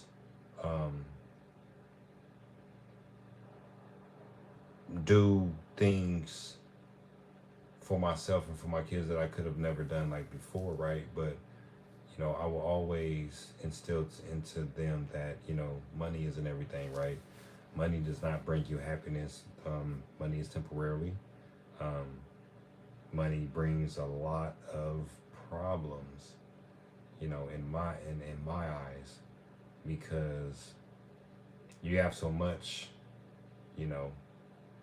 [SPEAKER 2] um, do things for myself and for my kids that I could have never done like before, right? But I will always instill into them that money isn't everything, right? Money does not bring you happiness. Money is temporarily. Um, Money brings a lot of problems, in my eyes, because you have so much, you know,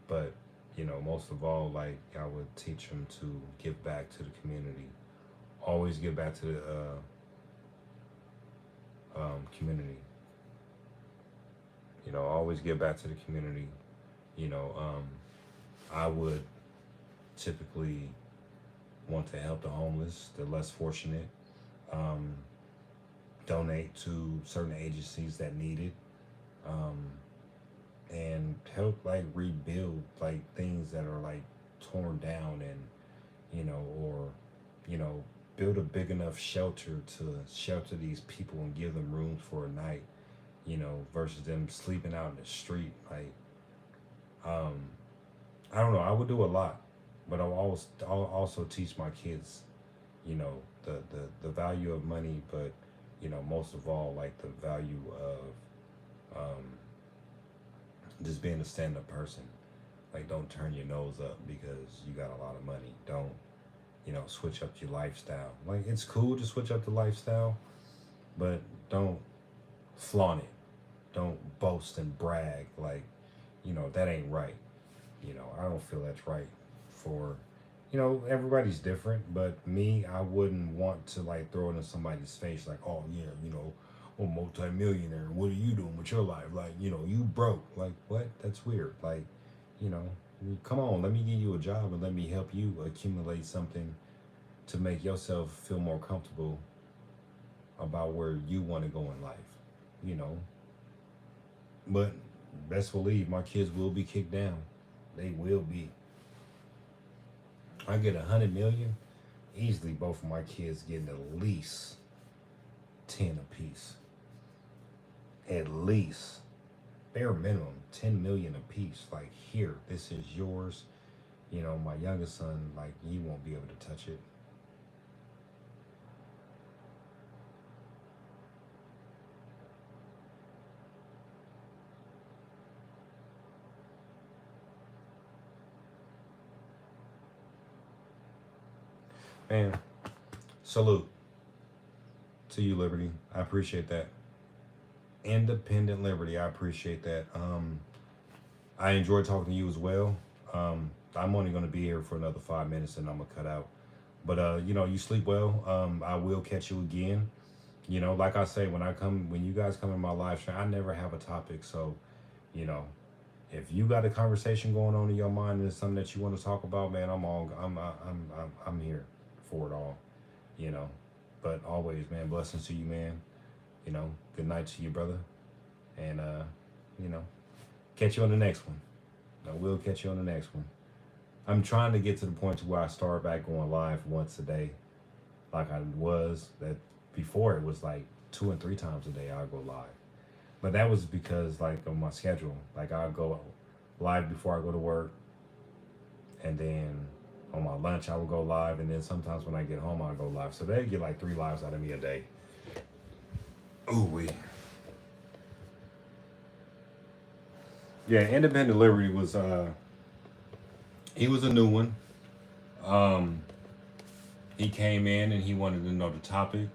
[SPEAKER 2] but most of all, like I would teach them to give back to the community. Always give back to the community. Always give back to the community. You know, um, I would typically want to help the homeless, the less fortunate, um, donate to certain agencies that need it, um, and help like rebuild like things that are like torn down and or you know build a big enough shelter to shelter these people and give them rooms for a night, versus them sleeping out in the street. Like, um, I don't know. I would do a lot, but I'll also teach my kids, the value of money, but most of all, like the value of just being a stand-up person. Like, don't turn your nose up because you got a lot of money. Don't switch up your lifestyle. Like, it's cool to switch up the lifestyle, but don't flaunt it. Don't boast and brag. Like, that ain't right. I don't feel that's right for, everybody's different, but me, I wouldn't want to like throw it in somebody's face like, oh yeah, I'm a multi-millionaire. What are you doing with your life? Like, you broke. Like, what? That's weird. Like, you know, come on, let me give you a job and let me help you accumulate something to make yourself feel more comfortable about where you want to go in life, you know. But best believe my kids will be kicked down. They will be. I get 100 million, easily both of my kids getting at least 10 apiece. At least. bare minimum 10 million a piece. Like, here, this is yours. You know, my youngest son, like, he won't be able to touch it. Man, salute to you, Liberty. I appreciate that. Independent Liberty, I appreciate that. I enjoy talking to you as well. I'm only going to be here for another 5 minutes and I'm going to cut out. But, you know, you sleep well. I will catch you again. You know, like I say, when you guys come in my live stream, I never have a topic. So, you know, if you got a conversation going on in your mind and it's something that you want to talk about, man, I'm here for it all, you know. But always, man, blessings to you, man. You know, good night to you, brother. And, you know, catch you on the next one. I will catch you on the next one. I'm trying to get to the point to where I start back going live once a day, like I was. That before it was like 2 and 3 times a day I'll go live, but that was because like on my schedule, like I'll go live before I go to work, and then on my lunch I will go live, and then sometimes when I get home I'll go live. So they get like 3 lives out of me a day. Ooh wee. Yeah, Independent Liberty was he was a new one. He came in and he wanted to know the topic.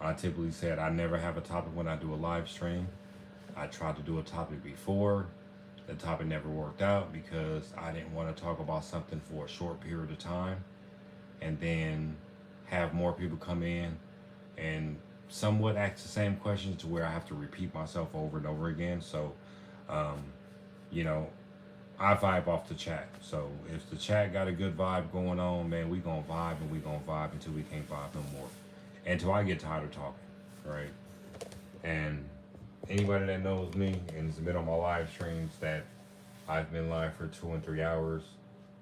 [SPEAKER 2] I typically said I never have a topic when I do a live stream. I tried to do a topic before. The topic never worked out because I didn't want to talk about something for a short period of time and then have more people come in and somewhat ask the same questions to where I have to repeat myself over and over again. So, you know, I vibe off the chat. So if the chat got a good vibe going on, man, we gonna vibe and we gonna vibe until we can't vibe no more. Until I get tired of talking, right? And anybody that knows me and has been on my live streams that I've been live for 2 and 3 hours,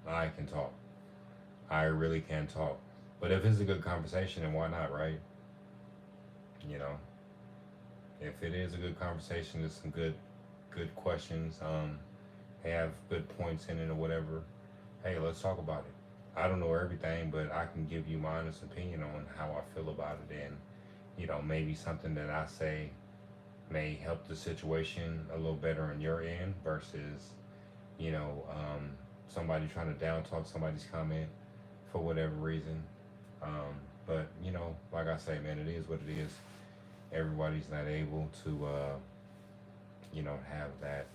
[SPEAKER 2] I can talk. I really can talk. But if it's a good conversation, then why not, right? You know, if it is a good conversation, there's some good questions, have good points in it or whatever, hey, let's talk about it. I don't know everything, but I can give you my honest opinion on how I feel about it, and you know, maybe something that I say may help the situation a little better on your end versus, you know, somebody trying to down talk somebody's comment for whatever reason. But you know, like I say, man, it is what it is. Everybody's not able to, you know, have that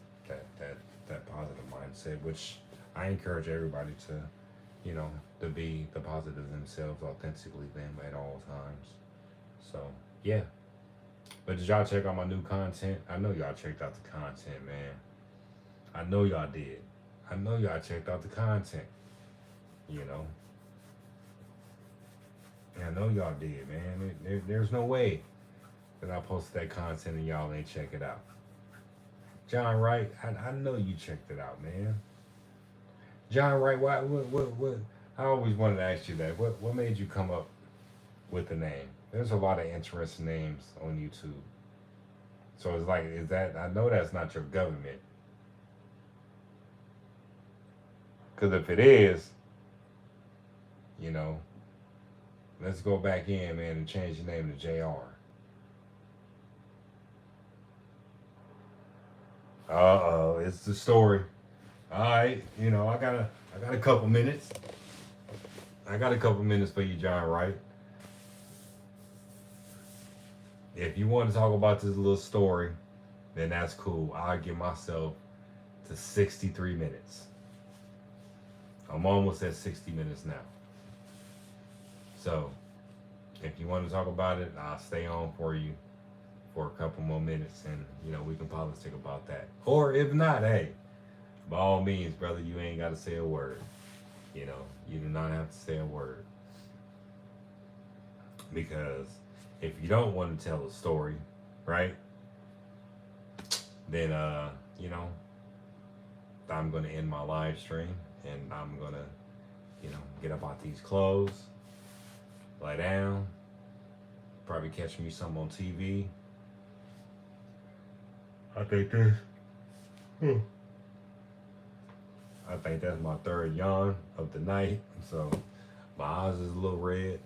[SPEAKER 2] positive mindset, which I encourage everybody to, you know, to be the positive themselves, authentically them at all times. So yeah. But did y'all check out my new content? I know y'all checked out the content, man. I know y'all did. I know y'all checked out the content. You know. I know y'all did, man. There's no way that I posted that content and y'all ain't check it out. John Wright, I know you checked it out, man. John Wright, what? I always wanted to ask you that. What made you come up with the name? There's a lot of interesting names on YouTube. So it's like, is that, I know that's not your government. Because if it is, you know, let's go back in, man, and change the name to JR. Uh-oh, it's the story. All right, you know, I got a couple minutes. I got a couple minutes for you, John Wright. If you want to talk about this little story, then that's cool. I'll give myself to 63 minutes. I'm almost at 60 minutes now. So, if you want to talk about it, I'll stay on for you for a couple more minutes, and you know, we can politic about that. Or if not, hey, by all means, brother, you ain't got to say a word. You know, you do not have to say a word. Because if you don't want to tell a story, right, then, you know, I'm going to end my live stream and I'm going to, you know, get up out these clothes, lie down, probably catch me something on TV. I think I think that's my third yawn of the night, so my eyes is a little red.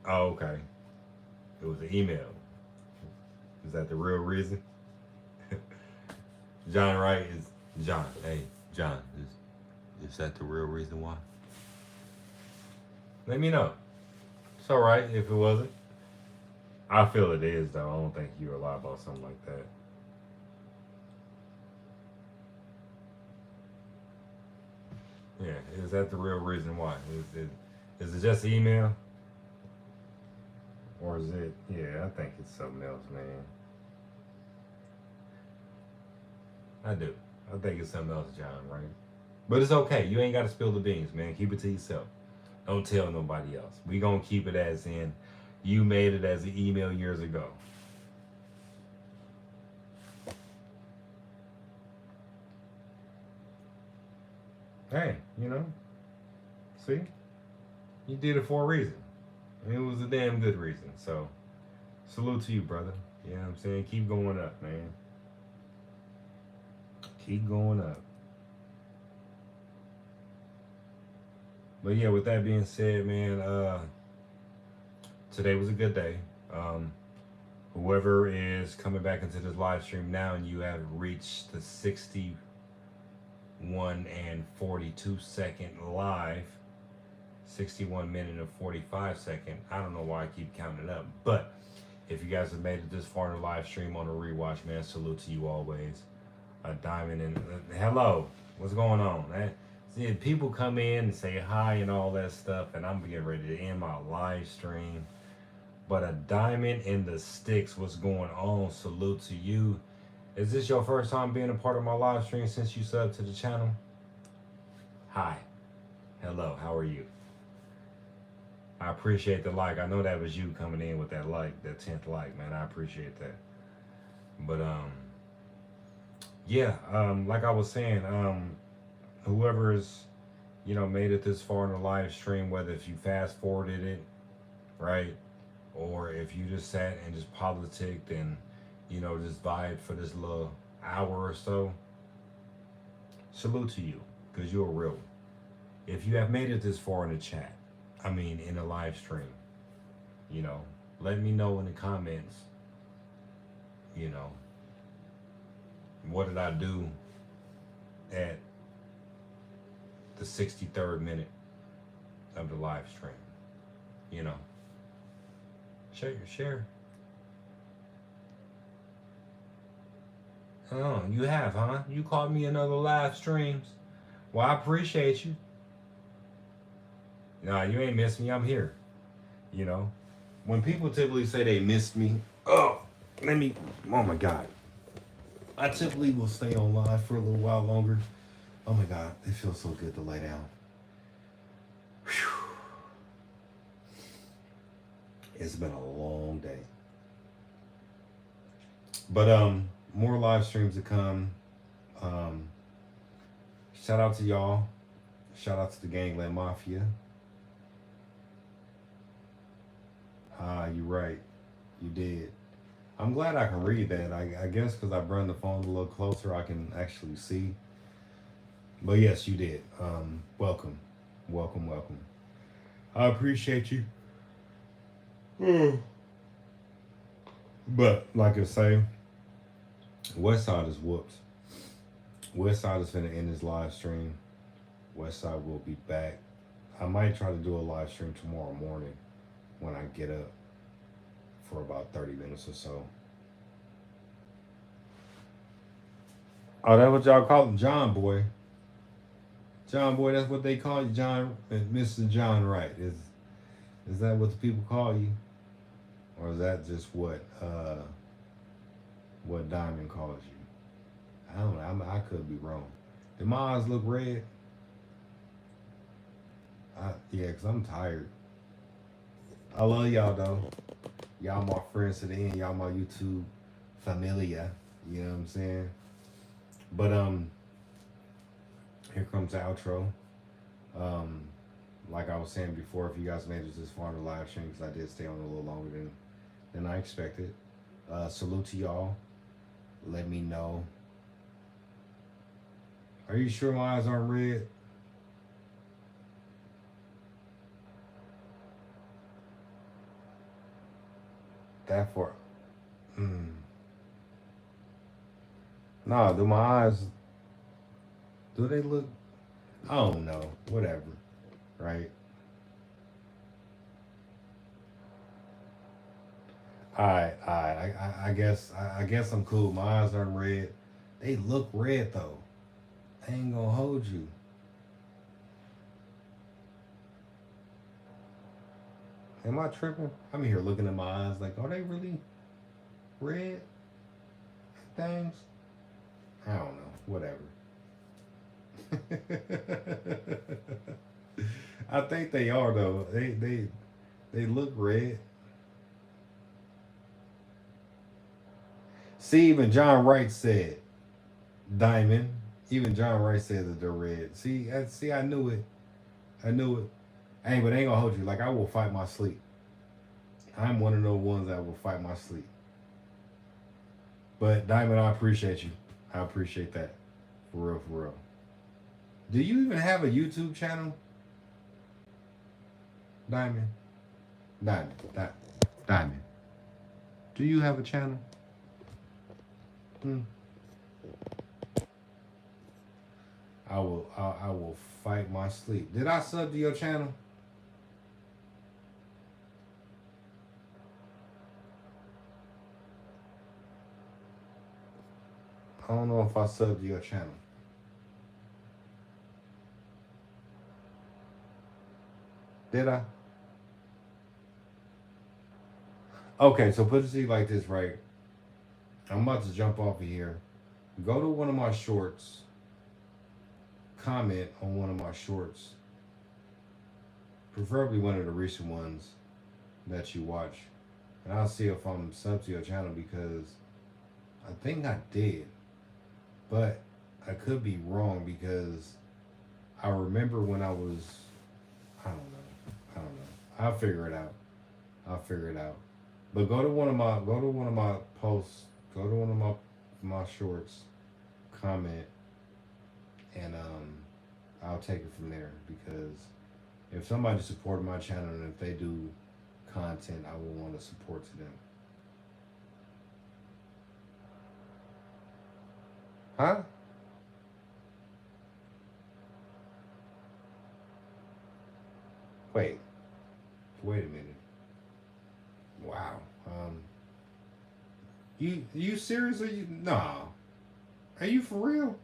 [SPEAKER 2] Oh, okay. It was an email. Is that the real reason? John Wright is John. Hey, John, is that the real reason why? Let me know. It's all right if it wasn't. I feel it is though. I don't think you would lie about something like that. Yeah, is that the real reason why? Is it just email? Or is it? Yeah, I think it's something else, man. I do. I think it's something else, John, right? But it's okay. You ain't got to spill the beans, man. Keep it to yourself. Don't tell nobody else. We gonna keep it as in you made it as an email years ago. Hey, see? You did it for a reason. And it was a damn good reason. So, salute to you, brother. You know what I'm saying? Keep going up, man. Keep going up. But yeah, with that being said, man, today was a good day. Whoever is coming back into this live stream now and you have reached the 61 and 42 second live, 61 minute and 45 second. I don't know why I keep counting it up, but if you guys have made it this far in the live stream on the rewatch, man, salute to you always. A diamond and hello, what's going on? See, people come in and say hi and all that stuff, and I'm getting ready to end my live stream. But a diamond in the sticks, what's going on? Salute to you. Is this your first time being a part of my live stream since you subbed to the channel? Hi. Hello, how are you? I appreciate the like. I know that was you coming in with that like, that 10th like, man. I appreciate that. But yeah, like I was saying, whoever's, made it this far in the live stream, whether if you fast forwarded it, right? Or if you just sat and just politicked and, just vibed for this little hour or so, salute to you, because you're a real one. If you have made it this far in the chat, in the live stream, let me know in the comments, what did I do at the 63rd minute of the live stream? Share. Oh, you have, huh? You called me another live streams. Well, I appreciate you. Nah, you ain't missed me. I'm here. When people typically say they missed me, oh my God. I typically will stay on live for a little while longer. Oh my God, it feels so good to lay down. Whew. It's been a long day. But more live streams to come. Shout out to y'all. Shout out to the Gangland Mafia. You're right. You did. I'm glad I can read that. I guess because I brought the phone a little closer, I can actually see. But yes, you did. Welcome. I appreciate you. But like I say, Westside is whooped. Westside is finna end his live stream. Westside will be back. I might try to do a live stream tomorrow morning when I get up for about 30 minutes or so. Oh, that's what y'all call him, John Boy. John Boy, that's what they call you, John, Mr. John Wright. Is that what the people call you? Or is that just what Diamond calls you? I don't know. I could be wrong. Did my eyes look red? Yeah, because I'm tired. I love y'all, though. Y'all my friends to the end. Y'all my YouTube familia. You know what I'm saying? But, here comes the outro. Like I was saying before, if you guys made it this far in the live stream, because I did stay on a little longer than than I expected. Salute to y'all. Let me know. Are you sure my eyes aren't red? That for. Nah, do my eyes. Do they look. I don't know. Whatever. Right? Alright, alright. I guess I'm cool. My eyes aren't red. They look red though. I ain't gonna hold you. Am I tripping? I'm here looking at my eyes like, are they really red things? I don't know. Whatever. I think they are though. They look red. See, even John Wright said diamond. Even John Wright said that they're red. See, I knew it. I knew it. Hey, but I ain't gonna hold you. Like I will fight my sleep. I'm one of those ones that will fight my sleep. But Diamond, I appreciate you. I appreciate that. For real, for real. Do you even have a YouTube channel? Diamond? Diamond. Do you have a channel? Hmm. I will fight my sleep. Did I sub to your channel? I don't know if I subbed to your channel. Did I? Okay, so put it like this, right? I'm about to jump off of here. Go to one of my shorts. Comment on one of my shorts. Preferably one of the recent ones that you watch. And I'll see if I'm subbed to your channel because I think I did. But I could be wrong because I remember when I was, I don't know. I'll figure it out. But go to one of my posts, go to one of my shorts, comment, and I'll take it from there because if somebody supported my channel and if they do content, I will want to support to them. Huh? Wait a minute. Wow. You serious? Are you? Nah. Are you for real?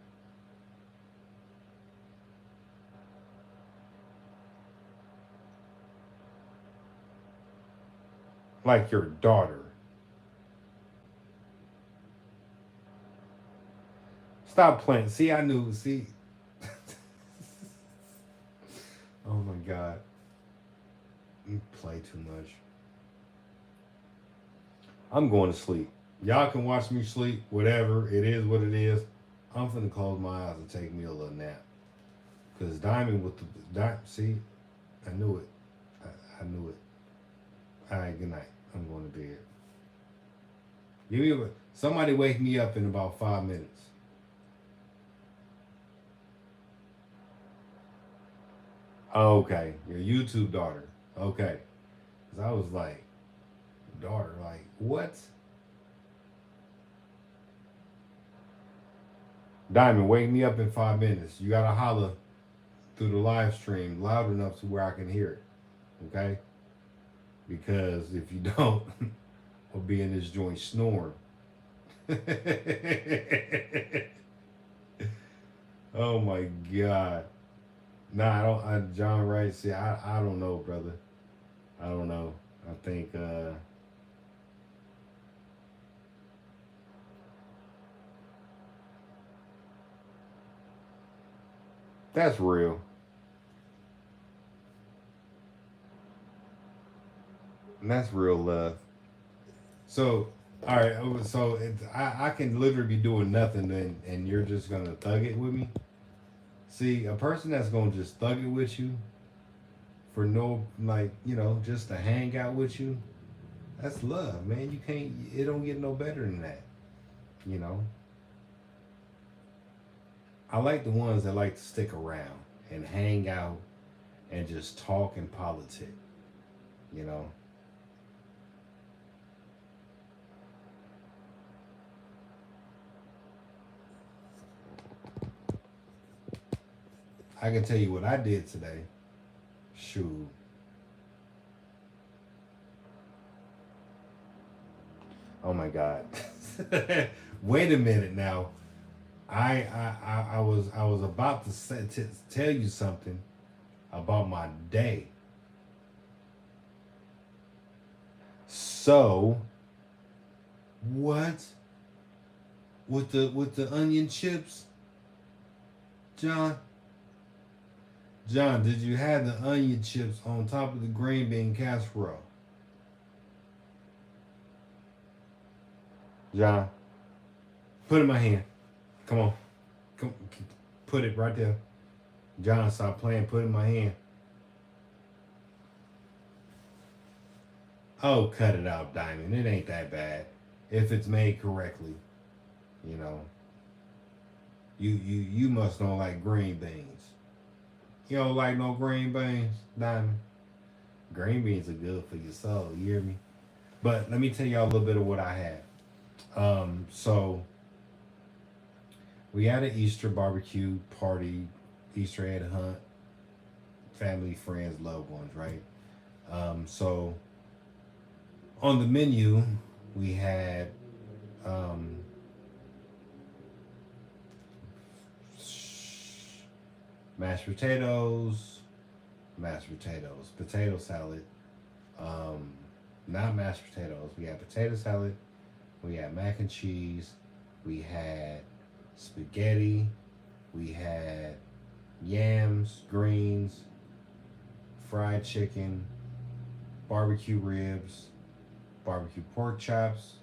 [SPEAKER 2] Like your daughter? Stop playing. See, I knew. See. Oh my God. You play too much. I'm going to sleep. Y'all can watch me sleep, whatever. It is what it is. I'm finna close my eyes and take me a little nap. Because Diamond with the... See? I knew it. I knew it. All right, good night. I'm going to bed. Somebody wake me up in about 5 minutes. Okay, your YouTube daughter. Okay. Because I was like, daughter, like, what? Diamond, wake me up in 5 minutes. You gotta holler through the live stream loud enough to where I can hear it. Okay? Because if you don't, I'll be in this joint snoring. Oh my God. Nah, I don't. John Wright. See, I don't know, brother. I don't know. I think. That's real. And that's real love. So, all right. So I can literally be doing nothing, and you're just gonna thug it with me. See, a person that's gonna just thug it with you for no, like, just to hang out with you, That's love, man. You can't. It don't get no better than that. You know. I like the ones that like to stick around and hang out and just talk and politic. You know. I can tell you what I did today. Shoot. Oh my God. Wait a minute now. I was about to tell you something about my day. So what with the onion chips, John? John, did you have the onion chips on top of the green bean casserole? John, put it in my hand. Come on, come, put it right there. John, stop playing. Put it in my hand. Oh, cut it out, Diamond. It ain't that bad if it's made correctly. You know, you must don't like green beans. You don't like no green beans, Diamond. Green beans are good for your soul. You hear me? But let me tell y'all a little bit of what I had. So we had an Easter barbecue party, Easter egg hunt, family, friends, loved ones, right? So on the menu we had um, mashed potatoes, potato salad, um, not mashed potatoes. We had potato salad, we had mac and cheese, we had spaghetti, we had yams, greens, fried chicken, barbecue ribs, barbecue pork chops,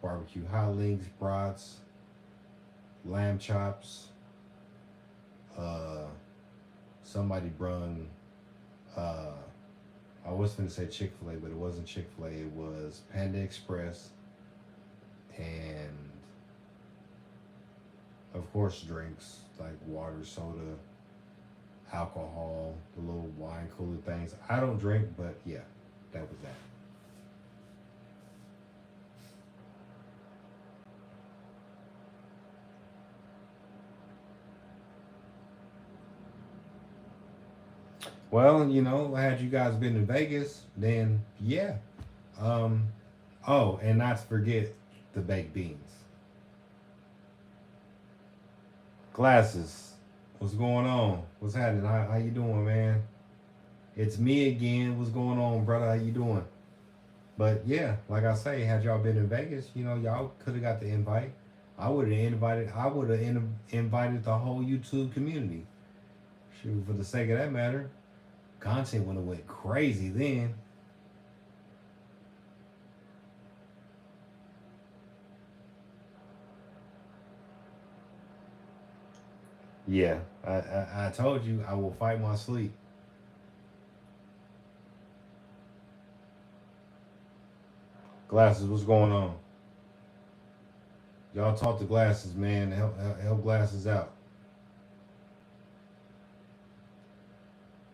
[SPEAKER 2] barbecue hot links, brats, lamb chops. Uh, Somebody brung. Uh, I was going to say Chick-fil-A, but it wasn't Chick-fil-A. It was Panda Express, and of course drinks like water, soda, alcohol, the little wine cooler things. I don't drink, but yeah, that was that. Well, had you guys been in Vegas, then yeah. Um, oh, and not to forget the baked beans. Glasses. What's going on? What's happening? How you doing, man? It's me again. What's going on, brother? How you doing? But yeah, like I say, had y'all been in Vegas, y'all could have got the invite. I would have invited. I would have invited the whole YouTube community. Shoot, for the sake of that matter, content would have went crazy then. Yeah, I told you I will fight my sleep. Glasses, what's going on? Y'all talk to Glasses, man. Help Glasses out.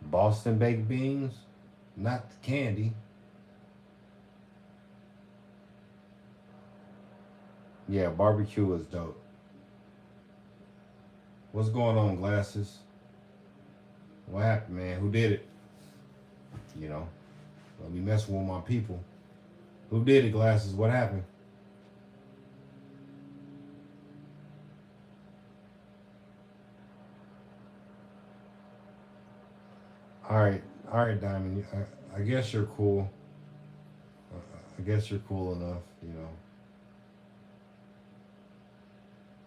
[SPEAKER 2] Boston baked beans, not the candy. Yeah, barbecue is dope. What's going on, Glasses? What happened, man? Who did it? You know, let me mess with my people. Who did it, Glasses? What happened? All right, Diamond. I guess you're cool. I guess you're cool enough.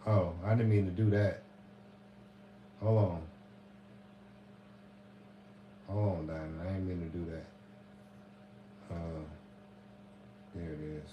[SPEAKER 2] Oh, I didn't mean to do that. Hold on. Hold on, Diamond. I didn't mean to do that. Uh, there it is.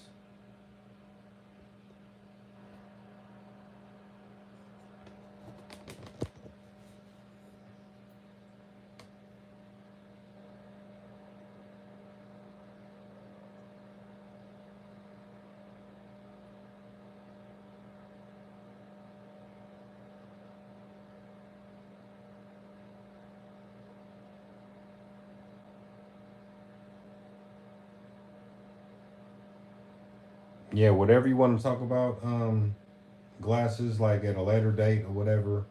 [SPEAKER 2] Yeah, whatever you want to talk about, glasses, like at a later date or whatever,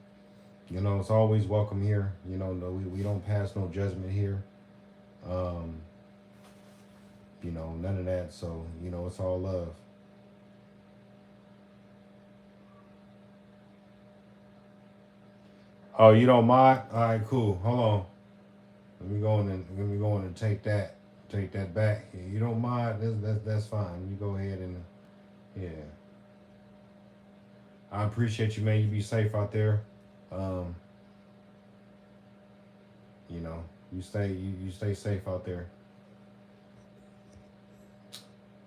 [SPEAKER 2] it's always welcome here. No, we don't pass no judgment here. Um, none of that. So, it's all love. Oh, you don't mind? All right, cool. Hold on. Let me go in and take that back. You don't mind? That's fine. You go ahead and yeah. I appreciate you, man. You be safe out there. Um, you know, you stay safe out there.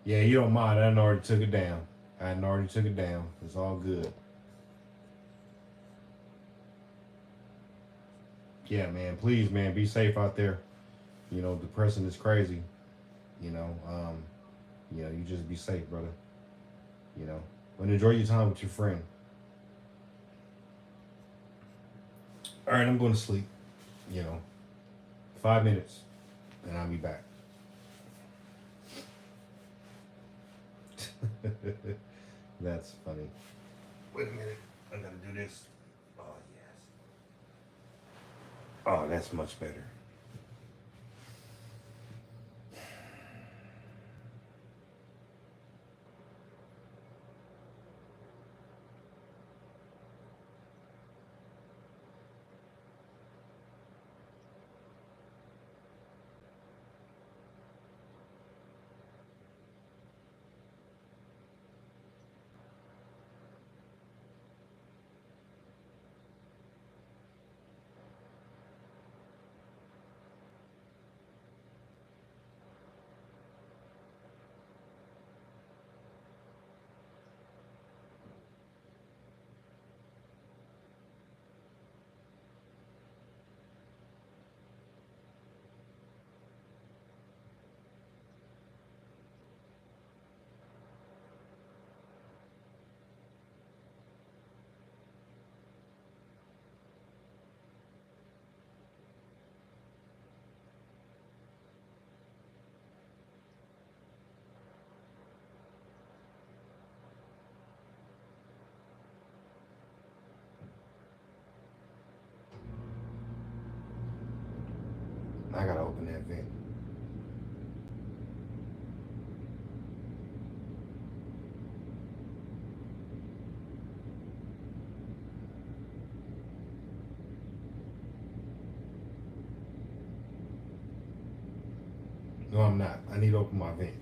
[SPEAKER 2] Yeah, you don't mind. I done already took it down. I done already took it down. It's all good. Yeah, man. Please, man, be safe out there. Depression is crazy. You know, um, you just be safe, brother. You know, but enjoy your time with your friend. All right, I'm going to sleep. You know, 5 minutes, and I'll be back. That's funny. Wait a minute. I gotta do this. Oh yes. Oh, that's much better. I gotta open that vent. No, I'm not. I need to open my vent.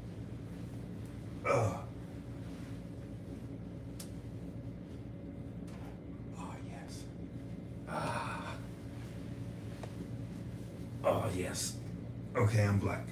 [SPEAKER 2] Ugh. Oh yes. Ah. Oh yes. Okay, I'm black.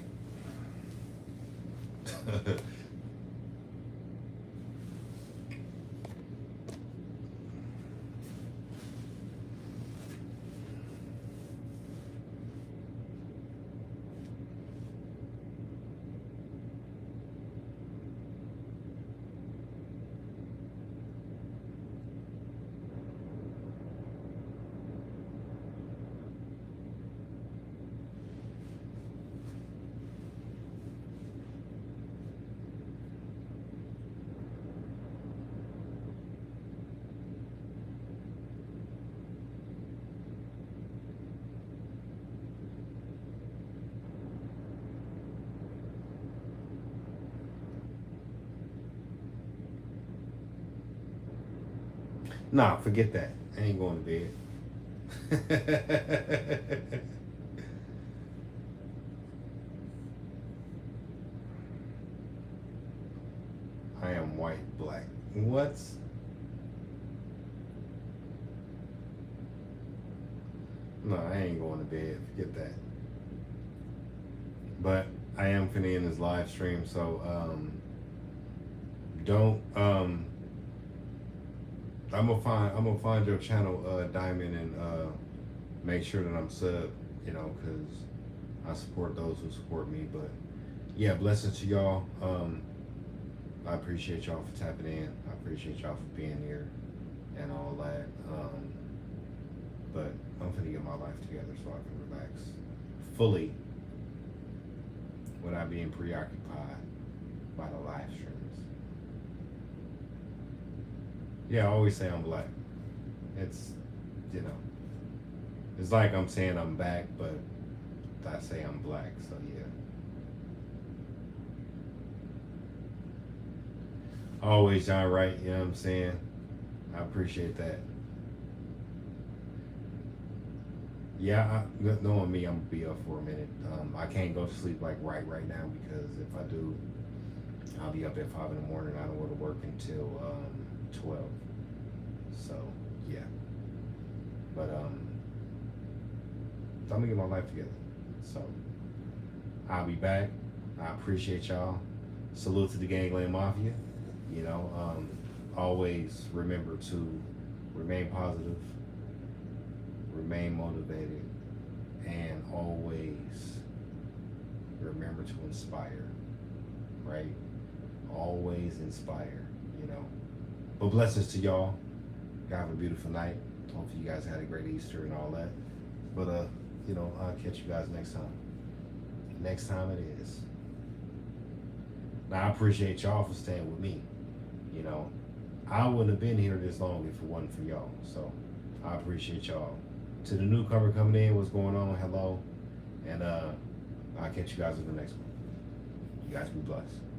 [SPEAKER 2] Nah, forget that. I ain't going to bed. I am white, black. What? No, I ain't going to bed. Forget that. But I am finna end this live stream, so don't I'm gonna find your channel, Diamond, and make sure that I'm sub, because I support those who support me. But yeah, blessings to y'all. I appreciate y'all for tapping in. I appreciate y'all for being here and all that. But I'm gonna get my life together so I can relax fully without being preoccupied by the live streams. Yeah, I always say I'm black. It's, it's like I'm saying I'm back, but I say I'm black, so yeah. Always John Wright, you know what I'm saying? I appreciate that. Yeah, knowing me, I'm gonna be up for a minute. I can't go to sleep like right now because if I do, I'll be up at 5 in the morning. I don't go to work until 12. So yeah, but I'm gonna get my life together. So I'll be back. I appreciate y'all. Salute to the Gangland Mafia. Always remember to remain positive, remain motivated, and always remember to inspire, right? Always inspire, But blessings to y'all. Have a beautiful night. Hopefully you guys had a great Easter and all that. But, I'll catch you guys next time. Next time it is. Now, I appreciate y'all for staying with me. I wouldn't have been here this long if it wasn't for y'all. So I appreciate y'all. To the newcomer coming in, what's going on? Hello. And I'll catch you guys in the next one. You guys be blessed.